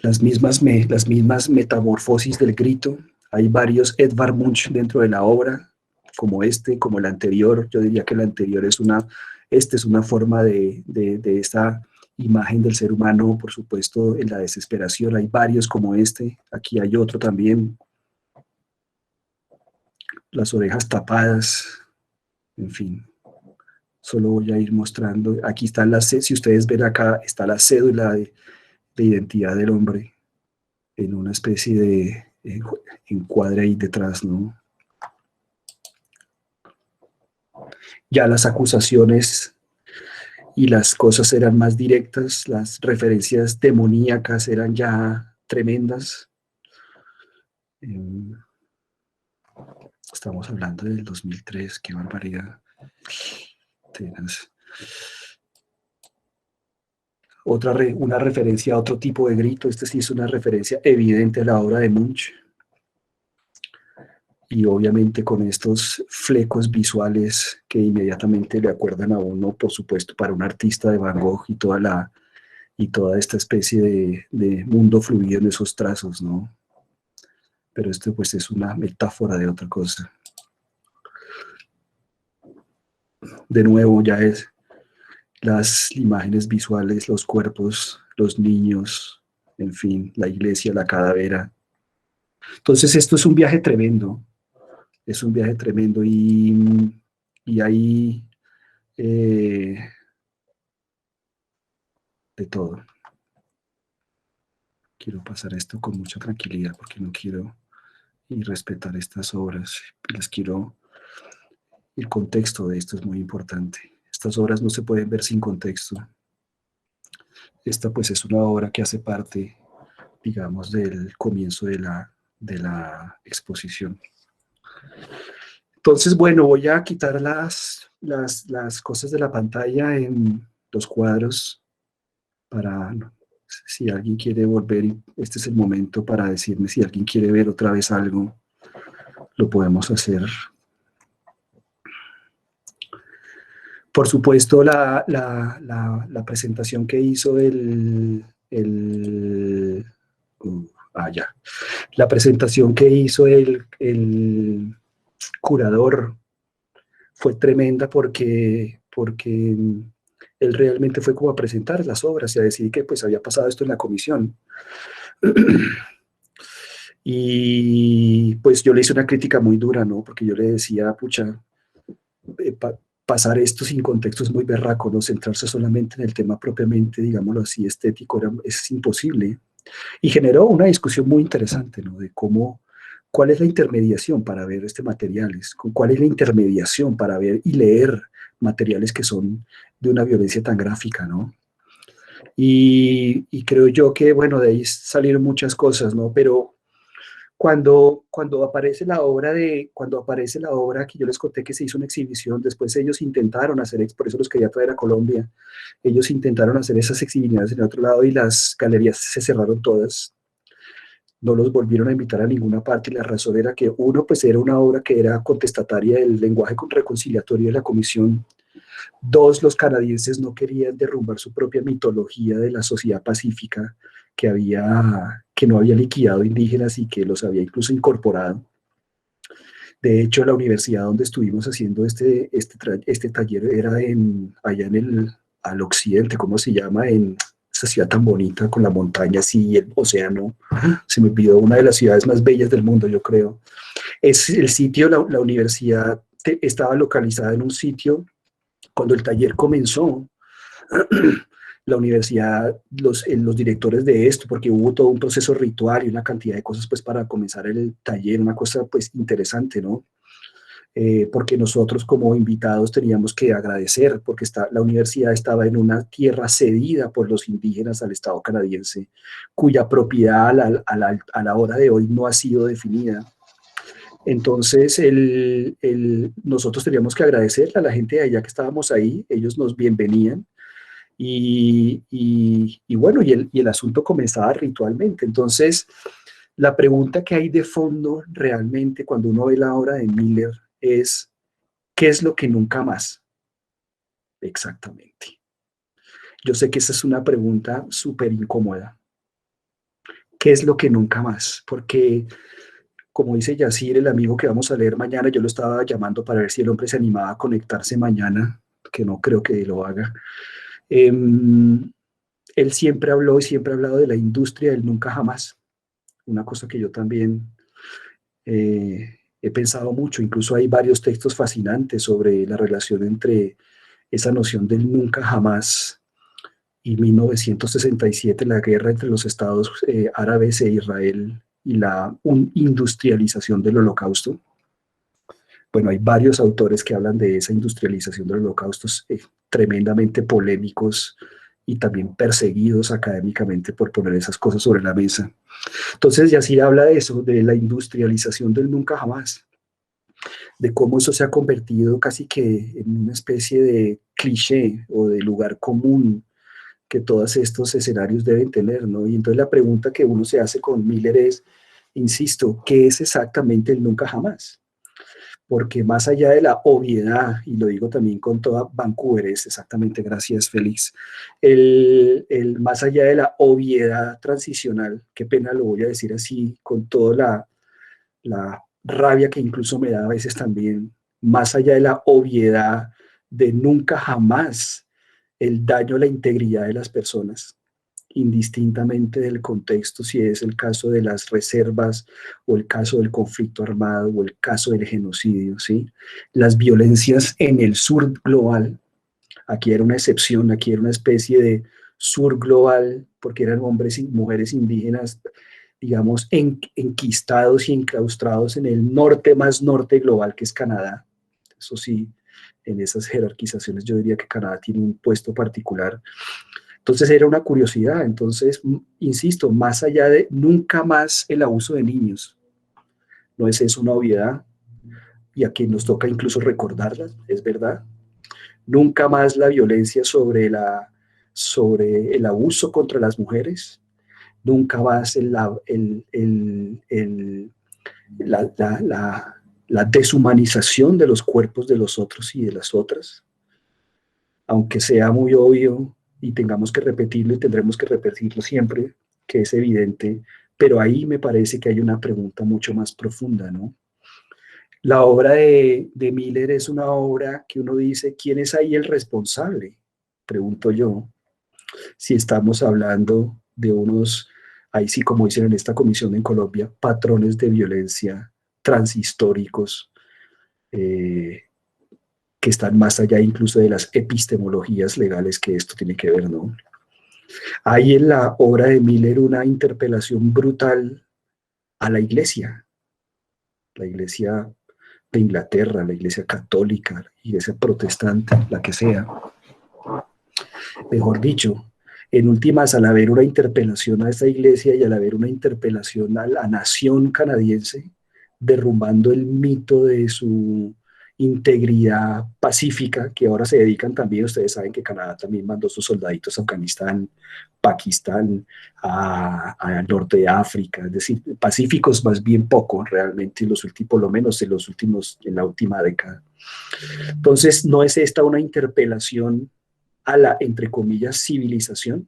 Las mismas metamorfosis del grito. Hay varios Edvard Munch dentro de la obra, como como el anterior. Yo diría que el anterior es una forma de esta imagen del ser humano, por supuesto, en la desesperación. Hay varios como este. Aquí hay otro también. Las orejas tapadas, en fin. Solo voy a ir mostrando. Aquí están si ustedes ven acá, está la cédula de identidad del hombre en una especie de encuadre ahí detrás, ¿no? Ya las acusaciones y las cosas eran más directas, las referencias demoníacas eran ya tremendas. Estamos hablando del 2003, qué barbaridad. Una referencia a otro tipo de grito. Este sí es una referencia evidente a la obra de Munch. Y obviamente con estos flecos visuales que inmediatamente le acuerdan a uno, por supuesto, para un artista de Van Gogh y toda esta especie de mundo fluido en esos trazos, ¿no? Pero esto pues es una metáfora de otra cosa. De nuevo ya es las imágenes visuales, los cuerpos, los niños, en fin, la iglesia, la calavera. Entonces esto es un viaje tremendo, y hay de todo. Quiero pasar esto con mucha tranquilidad porque no quiero respetar estas obras. El contexto de esto es muy importante. Estas obras no se pueden ver sin contexto. Esta pues es una obra que hace parte, digamos, del comienzo de la exposición. Entonces, bueno, voy a quitar las cosas de la pantalla en los cuadros para, si alguien quiere volver, este es el momento para decirme si alguien quiere ver otra vez algo, lo podemos hacer. Por supuesto, la presentación que hizo la presentación que hizo el curador fue tremenda porque él realmente fue como a presentar las obras y a decir que pues había pasado esto en la comisión. Y pues yo le hice una crítica muy dura, ¿no? Porque yo le decía, pucha, pasar esto sin contexto es muy berraco, ¿no? Centrarse solamente en el tema propiamente, digámoslo así, estético, es imposible. Y generó una discusión muy interesante, ¿no? De cuál es la intermediación para ver materiales, cuál es la intermediación para ver y leer materiales que son de una violencia tan gráfica, ¿no? Y creo yo que, bueno, de ahí salieron muchas cosas, ¿no? Pero cuando aparece la obra que yo les conté que se hizo una exhibición, después ellos intentaron hacer, por eso los quería traer a Colombia, ellos intentaron hacer esas exhibiciones en el otro lado y las galerías se cerraron todas, no los volvieron a invitar a ninguna parte, y la razón era que uno, pues era una obra que era contestataria del lenguaje reconciliatorio de la comisión. Dos, los canadienses no querían derrumbar su propia mitología de la sociedad pacífica que no había liquidado indígenas y que los había incluso incorporado. De hecho, la universidad donde estuvimos haciendo este taller era allá al occidente, ¿cómo se llama? En esa ciudad tan bonita con la montaña así y el océano. Se me olvidó, una de las ciudades más bellas del mundo, yo creo. Es el sitio, la universidad estaba localizada en un sitio. Cuando el taller comenzó, la universidad, los directores de esto, porque hubo todo un proceso ritual y una cantidad de cosas pues para comenzar el taller, una cosa pues interesante, ¿no? porque nosotros como invitados teníamos que agradecer, porque la universidad estaba en una tierra cedida por los indígenas al Estado canadiense, cuya propiedad a la hora de hoy no ha sido definida. Entonces, nosotros teníamos que agradecerle a la gente de allá que estábamos ahí, ellos nos bienvenían, y bueno, y el asunto comenzaba ritualmente. Entonces, la pregunta que hay de fondo realmente cuando uno ve la obra de Miller es, ¿qué es lo que nunca más? Exactamente. Yo sé que esa es una pregunta súper incómoda. ¿Qué es lo que nunca más? Porque, como dice Yacir, el amigo que vamos a leer mañana, yo lo estaba llamando para ver si el hombre se animaba a conectarse mañana, que no creo que lo haga. Él siempre habló y siempre ha hablado de la industria del nunca jamás. Una cosa que yo también he pensado mucho. Incluso hay varios textos fascinantes sobre la relación entre esa noción del nunca jamás y 1967, la guerra entre los estados árabes e Israel y la industrialización del holocausto. Bueno, hay varios autores que hablan de esa industrialización del holocausto, tremendamente polémicos y también perseguidos académicamente por poner esas cosas sobre la mesa. Entonces, Yacir habla de eso, de la industrialización del nunca jamás, de cómo eso se ha convertido casi que en una especie de cliché o de lugar común que todos estos escenarios deben tener, ¿no? Y entonces la pregunta que uno se hace con Miller es, insisto, ¿qué es exactamente el nunca jamás? Porque más allá de la obviedad, y lo digo también con toda Vancouver, es exactamente, gracias Félix, más allá de la obviedad transicional, qué pena lo voy a decir así, con toda la rabia que incluso me da a veces también, más allá de la obviedad de nunca jamás el daño a la integridad de las personas, indistintamente del contexto, si es el caso de las reservas o el caso del conflicto armado o el caso del genocidio, ¿sí? Las violencias en el sur global, aquí era una excepción, aquí era una especie de sur global, porque eran hombres y mujeres indígenas, digamos, enquistados y enclaustrados en el norte más norte global, que es Canadá. Eso sí, en esas jerarquizaciones yo diría que Canadá tiene un puesto particular. Entonces era una curiosidad. Entonces, insisto, más allá de nunca más el abuso de niños, no es eso una obviedad, y a quien nos toca incluso recordarla, es verdad. Nunca más la violencia sobre el abuso contra las mujeres, nunca más la deshumanización de los cuerpos de los otros y de las otras, aunque sea muy obvio y tengamos que repetirlo y tendremos que repetirlo siempre, que es evidente, pero ahí me parece que hay una pregunta mucho más profunda, ¿no? La obra de Miller es una obra que uno dice, ¿quién es ahí el responsable? Pregunto yo, si estamos hablando de unos, ahí sí como dicen en esta comisión en Colombia, patrones de violencia transhistóricos, que están más allá incluso de las epistemologías legales que esto tiene que ver, ¿no? Hay en la obra de Miller una interpelación brutal a la iglesia de Inglaterra, la iglesia católica, la iglesia protestante, la que sea. Mejor dicho, en últimas, al haber una interpelación a esta iglesia y al haber una interpelación a la nación canadiense, derrumbando el mito de su integridad pacífica, que ahora se dedican también, ustedes saben que Canadá también mandó sus soldaditos a Afganistán, Pakistán, al norte de África, es decir, pacíficos más bien poco realmente, los últimos, por lo menos en la última década. Entonces, ¿no es esta una interpelación a la, entre comillas, civilización?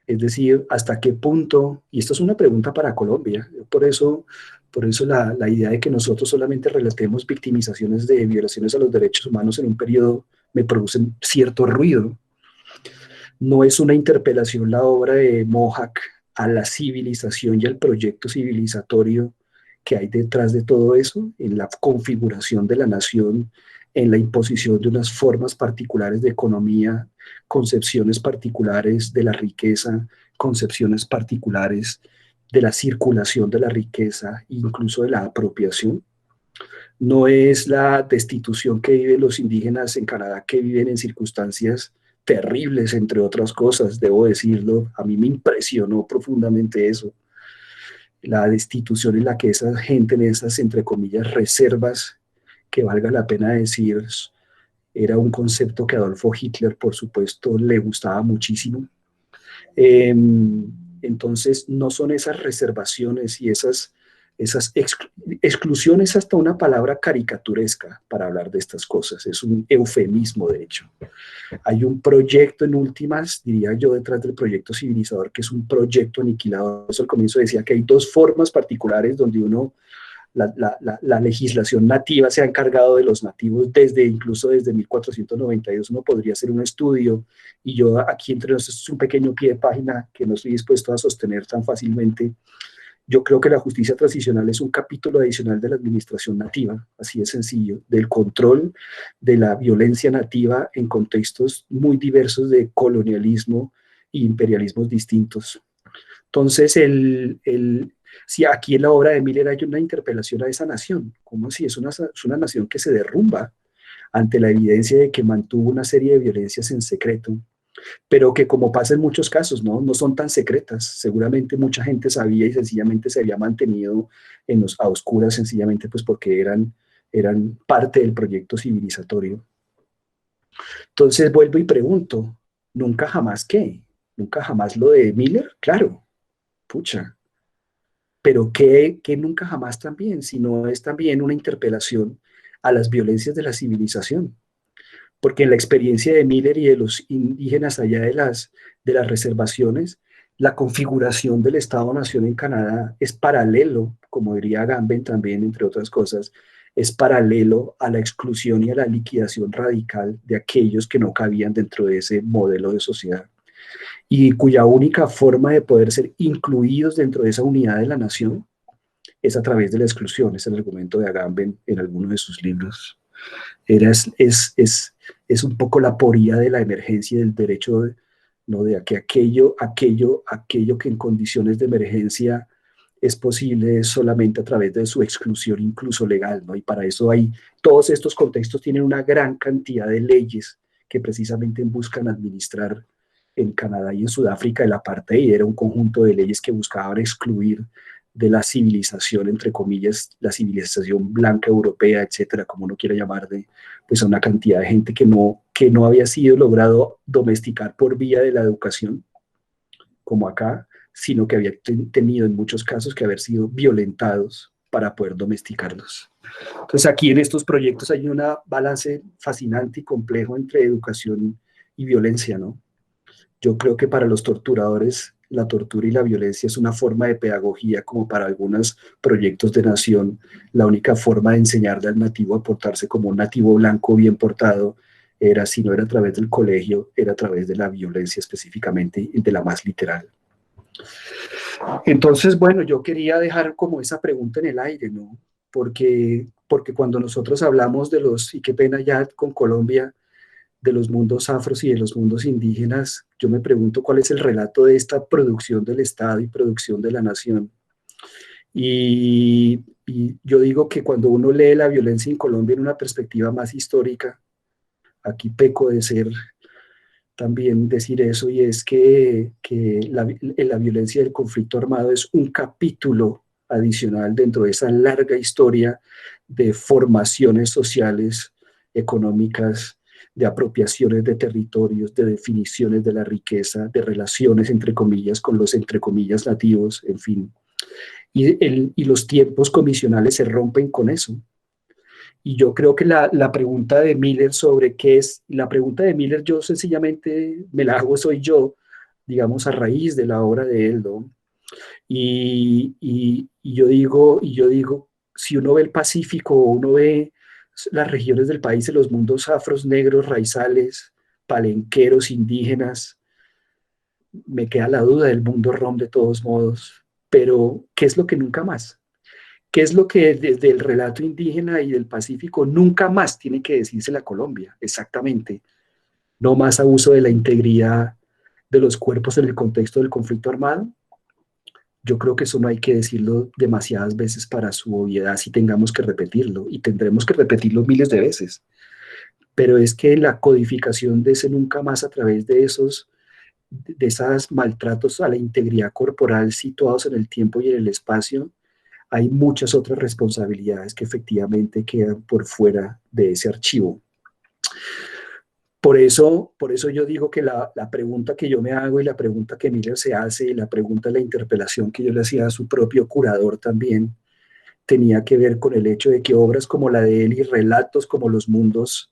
Es decir, ¿hasta qué punto? Y esto es una pregunta para Colombia. Por eso la idea de que nosotros solamente relatemos victimizaciones de violaciones a los derechos humanos en un periodo me produce cierto ruido. No es una interpelación la obra de Mohawk a la civilización y al proyecto civilizatorio que hay detrás de todo eso, en la configuración de la nación, en la imposición de unas formas particulares de economía, concepciones particulares de la riqueza, concepciones particulares de la circulación de la riqueza, incluso de la apropiación. no es la destitución que viven los indígenas en Canadá, que viven en circunstancias terribles, entre otras cosas, debo decirlo. A mí me impresionó profundamente eso, la destitución en la que esa gente en esas, entre comillas, reservas, que valga la pena decir, era un concepto que Adolfo Hitler, por supuesto, le gustaba muchísimo. Eh, entonces, no son esas reservaciones y esas exclusiones, hasta una palabra caricaturesca para hablar de estas cosas, es un eufemismo, de hecho. Hay un proyecto en últimas, diría yo, detrás del proyecto civilizador, que es un proyecto aniquilador. Eso al comienzo decía que hay dos formas particulares donde uno, la legislación nativa se ha encargado de los nativos incluso desde 1492. Uno podría hacer un estudio, y yo aquí entre nosotros es un pequeño pie de página que no estoy dispuesto a sostener tan fácilmente. Yo creo que la justicia transicional es un capítulo adicional de la administración nativa, así de sencillo, del control de la violencia nativa en contextos muy diversos de colonialismo e imperialismos distintos. Entonces, si aquí en la obra de Miller hay una interpelación a esa nación, como si es una nación que se derrumba ante la evidencia de que mantuvo una serie de violencias en secreto, pero que, como pasa en muchos casos, no son tan secretas. Seguramente mucha gente sabía y sencillamente se había mantenido a oscuras, sencillamente pues porque eran parte del proyecto civilizatorio. Entonces vuelvo y pregunto, ¿nunca jamás qué? ¿Nunca jamás lo de Miller? Claro, pucha. Pero ¿qué nunca jamás también? Si no es también una interpelación a las violencias de la civilización. Porque en la experiencia de Miller y de los indígenas allá de las reservaciones, la configuración del Estado-Nación en Canadá es paralelo, como diría Agamben también, entre otras cosas, es paralelo a la exclusión y a la liquidación radical de aquellos que no cabían dentro de ese modelo de sociedad, y cuya única forma de poder ser incluidos dentro de esa unidad de la nación es a través de la exclusión. Es el argumento de Agamben en alguno de sus libros. Es un poco la poría de la emergencia y del derecho, ¿no? De que aquello que en condiciones de emergencia es posible solamente a través de su exclusión, incluso legal, ¿no? Y para eso todos estos contextos tienen una gran cantidad de leyes que precisamente buscan administrar. En Canadá y en Sudáfrica el apartheid era un conjunto de leyes que buscaban excluir de la civilización, entre comillas, la civilización blanca europea, etcétera, como uno quiera llamar, pues a una cantidad de gente que no había sido logrado domesticar por vía de la educación, como acá, sino que había tenido en muchos casos que haber sido violentados para poder domesticarlos. Entonces aquí en estos proyectos hay un balance fascinante y complejo entre educación y violencia, ¿no? Yo creo que para los torturadores la tortura y la violencia es una forma de pedagogía, como para algunos proyectos de nación. La única forma de enseñarle al nativo a portarse como un nativo blanco bien portado si no era a través del colegio, era a través de la violencia específicamente, de la más literal. Entonces, bueno, yo quería dejar como esa pregunta en el aire, ¿no? Porque cuando nosotros hablamos y qué pena ya con Colombia, de los mundos afros y de los mundos indígenas, yo me pregunto cuál es el relato de esta producción del Estado y producción de la nación. Y yo digo que cuando uno lee la violencia en Colombia en una perspectiva más histórica, aquí peco de ser también decir eso, y es que la violencia del conflicto armado es un capítulo adicional dentro de esa larga historia de formaciones sociales, económicas, de apropiaciones de territorios, de definiciones de la riqueza, de relaciones entre comillas con los entre comillas nativos, en fin. Y los tiempos comisionales se rompen con eso. Y yo creo que la pregunta de Miller sobre qué es, la pregunta de Miller yo sencillamente me la hago soy yo, digamos, a raíz de la obra de él, ¿no? Y yo digo, si uno ve el Pacífico, uno ve las regiones del país de los mundos afros, negros, raizales, palenqueros, indígenas, me queda la duda del mundo rom de todos modos, pero ¿qué es lo que nunca más? ¿Qué es lo que desde el relato indígena y del Pacífico nunca más tiene que decirse la Colombia? Exactamente. No más abuso de la integridad de los cuerpos en el contexto del conflicto armado. Yo creo que eso no hay que decirlo demasiadas veces para su obviedad si tengamos que repetirlo, y tendremos que repetirlo miles de veces. Pero es que la codificación de ese nunca más a través de esos maltratos a la integridad corporal situados en el tiempo y en el espacio, hay muchas otras responsabilidades que efectivamente quedan por fuera de ese archivo. Por eso yo digo que la pregunta que yo me hago y la pregunta que Miller se hace y la pregunta de la interpelación que yo le hacía a su propio curador también tenía que ver con el hecho de que obras como la de él y relatos como los mundos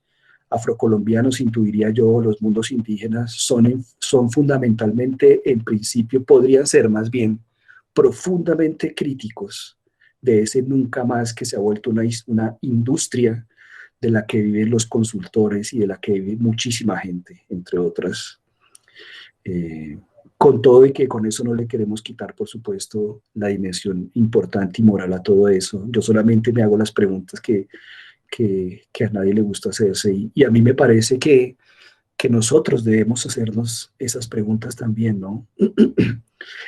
afrocolombianos, intuiría yo, los mundos indígenas, son fundamentalmente, en principio, podrían ser más bien profundamente críticos de ese nunca más que se ha vuelto una industria de la que viven los consultores y de la que vive muchísima gente, entre otras. Con todo y que con eso no le queremos quitar, por supuesto, la dimensión importante y moral a todo eso. Yo solamente me hago las preguntas que a nadie le gusta hacerse y a mí me parece que nosotros debemos hacernos esas preguntas también, ¿no?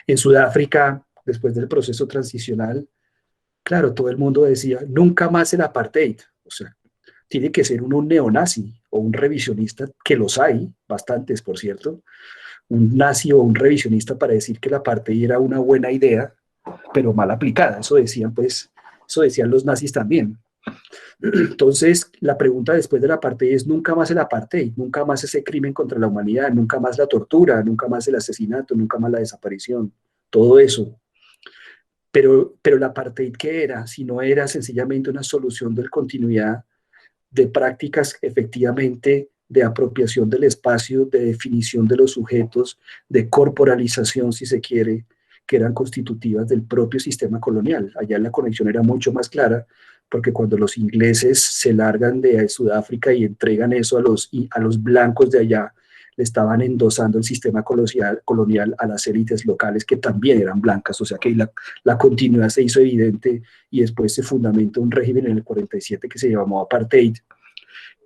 En Sudáfrica, después del proceso transicional, claro, todo el mundo decía, nunca más el apartheid. O sea, tiene que ser un neonazi o un revisionista, que los hay, bastantes, por cierto, un nazi o un revisionista para decir que el apartheid era una buena idea, pero mal aplicada. Eso decían, pues, eso decían los nazis también. Entonces, la pregunta después del apartheid es nunca más el apartheid, nunca más ese crimen contra la humanidad, nunca más la tortura, nunca más el asesinato, nunca más la desaparición, todo eso. Pero el apartheid, ¿qué era? Si no era sencillamente una solución de continuidad de prácticas efectivamente de apropiación del espacio, de definición de los sujetos, de corporalización, si se quiere, que eran constitutivas del propio sistema colonial. Allá la conexión era mucho más clara, porque cuando los ingleses se largan de Sudáfrica y entregan eso a los blancos de allá, le estaban endosando el sistema colonial a las élites locales que también eran blancas, o sea que la continuidad se hizo evidente y después se fundamentó un régimen en el 47 que se llamó apartheid,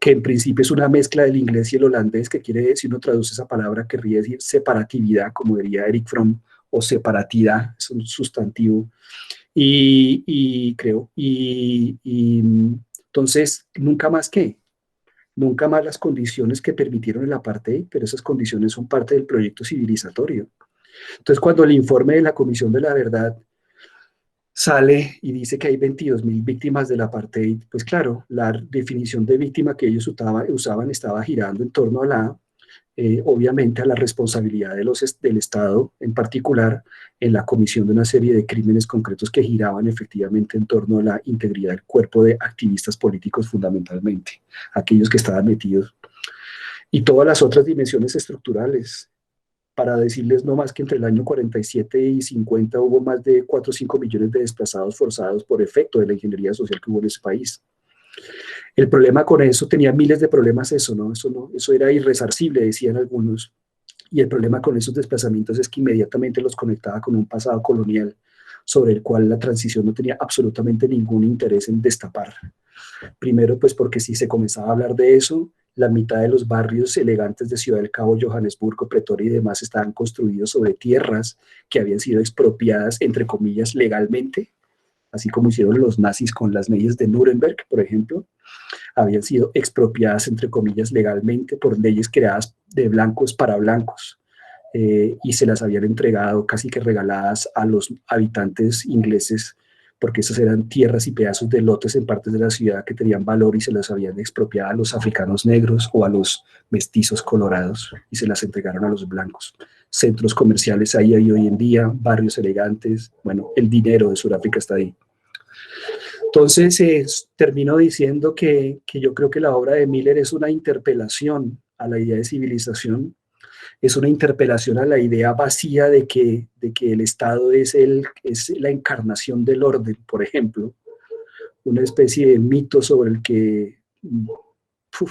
que en principio es una mezcla del inglés y el holandés, que quiere, si uno traduce esa palabra, querría decir separatividad, como diría Eric Fromm, o separatidad, es un sustantivo, entonces, nunca más qué, nunca más las condiciones que permitieron el apartheid, pero esas condiciones son parte del proyecto civilizatorio. Entonces, cuando el informe de la Comisión de la Verdad sale y dice que hay 22.000 víctimas del apartheid, pues claro, la definición de víctima que ellos usaban estaba girando en torno a obviamente a la responsabilidad del Estado, en particular en la comisión de una serie de crímenes concretos que giraban efectivamente en torno a la integridad del cuerpo de activistas políticos fundamentalmente, aquellos que estaban metidos, y todas las otras dimensiones estructurales. Para decirles no más que entre el año 47 y 50 hubo más de 4 o 5 millones de desplazados forzados por efecto de la ingeniería social que hubo en ese país. El problema con eso, tenía miles de problemas eso, ¿no? Eso era irresarcible, decían algunos. Y el problema con esos desplazamientos es que inmediatamente los conectaba con un pasado colonial sobre el cual la transición no tenía absolutamente ningún interés en destapar. Primero, pues porque si se comenzaba a hablar de eso, la mitad de los barrios elegantes de Ciudad del Cabo, Johannesburgo, Pretoria y demás estaban construidos sobre tierras que habían sido expropiadas, entre comillas, legalmente, así como hicieron los nazis con las leyes de Nuremberg, por ejemplo, habían sido expropiadas, entre comillas, legalmente por leyes creadas de blancos para blancos, y se las habían entregado casi que regaladas a los habitantes ingleses, porque esas eran tierras y pedazos de lotes en partes de la ciudad que tenían valor y se las habían expropiado a los africanos negros o a los mestizos colorados y se las entregaron a los blancos. Centros comerciales ahí hay hoy en día, barrios elegantes, bueno, el dinero de Sudáfrica está ahí. Entonces, termino diciendo que yo creo que la obra de Miller es una interpelación a la idea de civilización, es una interpelación a la idea vacía de que el Estado es la encarnación del orden, por ejemplo, una especie de mito sobre el que,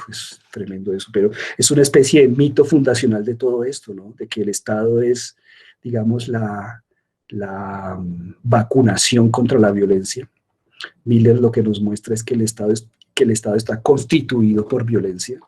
es tremendo eso, pero es una especie de mito fundacional de todo esto, ¿no? De que el Estado es, digamos, la vacunación contra la violencia. Miller lo que nos muestra es que el Estado está constituido por violencia.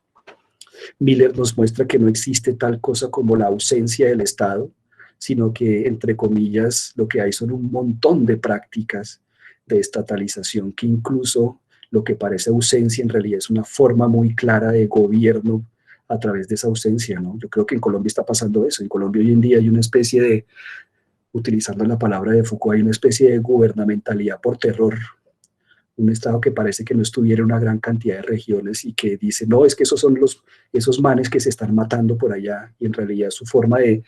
Miller nos muestra que no existe tal cosa como la ausencia del Estado, sino que, entre comillas, lo que hay son un montón de prácticas de estatalización que incluso lo que parece ausencia en realidad es una forma muy clara de gobierno a través de esa ausencia, ¿no? Yo creo que en Colombia está pasando eso. En Colombia hoy en día hay una especie de, utilizando la palabra de Foucault, hay una especie de gubernamentalidad por terror, un Estado que parece que no estuviera en una gran cantidad de regiones y que dice, no, es que esos son esos manes que se están matando por allá, y en realidad su forma de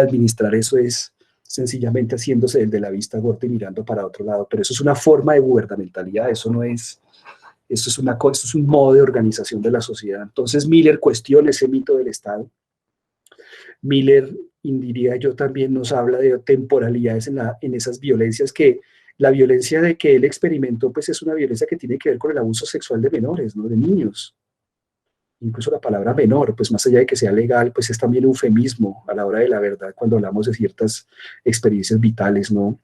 administrar eso es sencillamente haciéndose el de la vista gorda y mirando para otro lado, pero eso es una forma de gubernamentalidad, eso no es, eso es un modo de organización de la sociedad. Entonces Miller cuestiona ese mito del Estado. Miller, diría yo, también nos habla de temporalidades en esas violencias que la violencia de que él experimentó, pues es una violencia que tiene que ver con el abuso sexual de menores, ¿no? De niños. Incluso la palabra menor, pues más allá de que sea legal, pues es también un eufemismo a la hora de la verdad cuando hablamos de ciertas experiencias vitales, ¿no?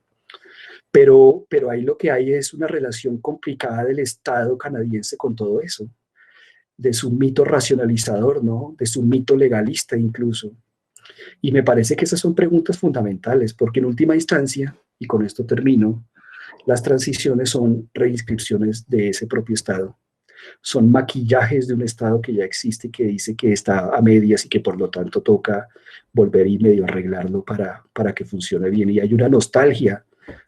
Pero ahí lo que hay es una relación complicada del Estado canadiense con todo eso, de su mito racionalizador, ¿no? De su mito legalista incluso. Y me parece que esas son preguntas fundamentales, porque en última instancia, y con esto termino, las transiciones son reinscripciones de ese propio Estado. Son maquillajes de un Estado que ya existe, que dice que está a medias y que por lo tanto toca volver y medio arreglarlo para que funcione bien. Y hay una nostalgia.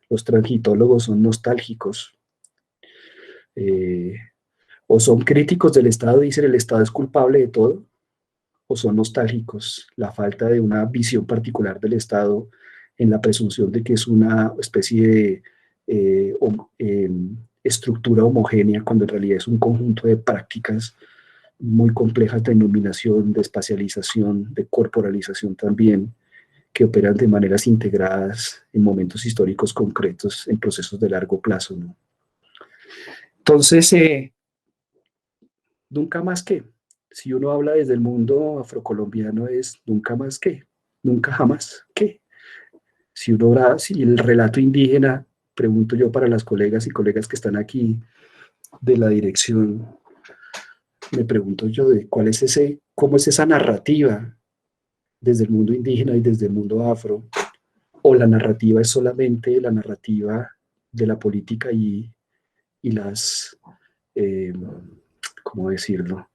Los transitólogos son nostálgicos. O son críticos del Estado, dicen el Estado es culpable de todo, o son nostálgicos, la falta de una visión particular del Estado en la presunción de que es una especie de estructura homogénea, cuando en realidad es un conjunto de prácticas muy complejas de denominación, de espacialización, de corporalización también, que operan de maneras integradas en momentos históricos concretos, en procesos de largo plazo, ¿no? Entonces, nunca más que, si uno habla desde el mundo afrocolombiano es nunca más que, nunca jamás que. Si uno habla, si el relato indígena, pregunto yo para las colegas y colegas que están aquí de la dirección, me pregunto yo de cuál es ese, cómo es esa narrativa desde el mundo indígena y desde el mundo afro, o la narrativa es solamente la narrativa de la política y las, ¿cómo decirlo?,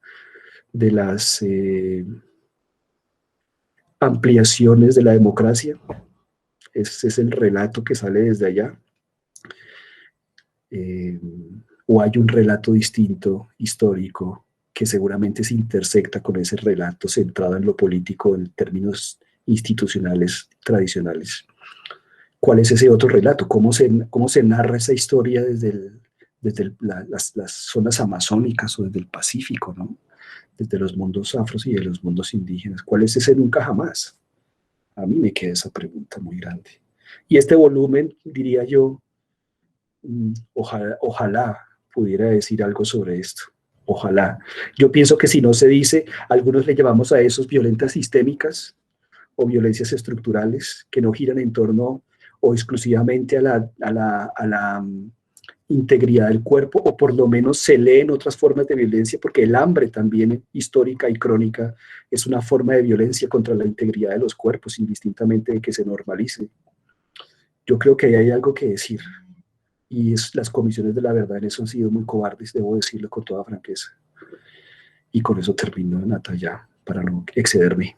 de las ampliaciones de la democracia. Ese es el relato que sale desde allá. O hay un relato distinto, histórico, que seguramente se intersecta con ese relato centrado en lo político en términos institucionales tradicionales. ¿Cuál es ese otro relato? ¿Cómo se narra esa historia desde las zonas amazónicas o desde el Pacífico, ¿no? Desde los mundos afros y de los mundos indígenas? ¿Cuál es ese nunca jamás? A mí me queda esa pregunta muy grande. Y este volumen, diría yo, ojalá pudiera decir algo sobre esto. Ojalá. Yo pienso que si no se dice, algunos le llamamos a esos violencias sistémicas o violencias estructurales que no giran en torno o exclusivamente a la integridad del cuerpo, o por lo menos se leen otras formas de violencia, porque el hambre también histórica y crónica es una forma de violencia contra la integridad de los cuerpos, indistintamente de que se normalice. Yo creo que ahí hay algo que decir, y las comisiones de la verdad en eso han sido muy cobardes, debo decirlo con toda franqueza. Y con eso termino, Natalia, para no excederme.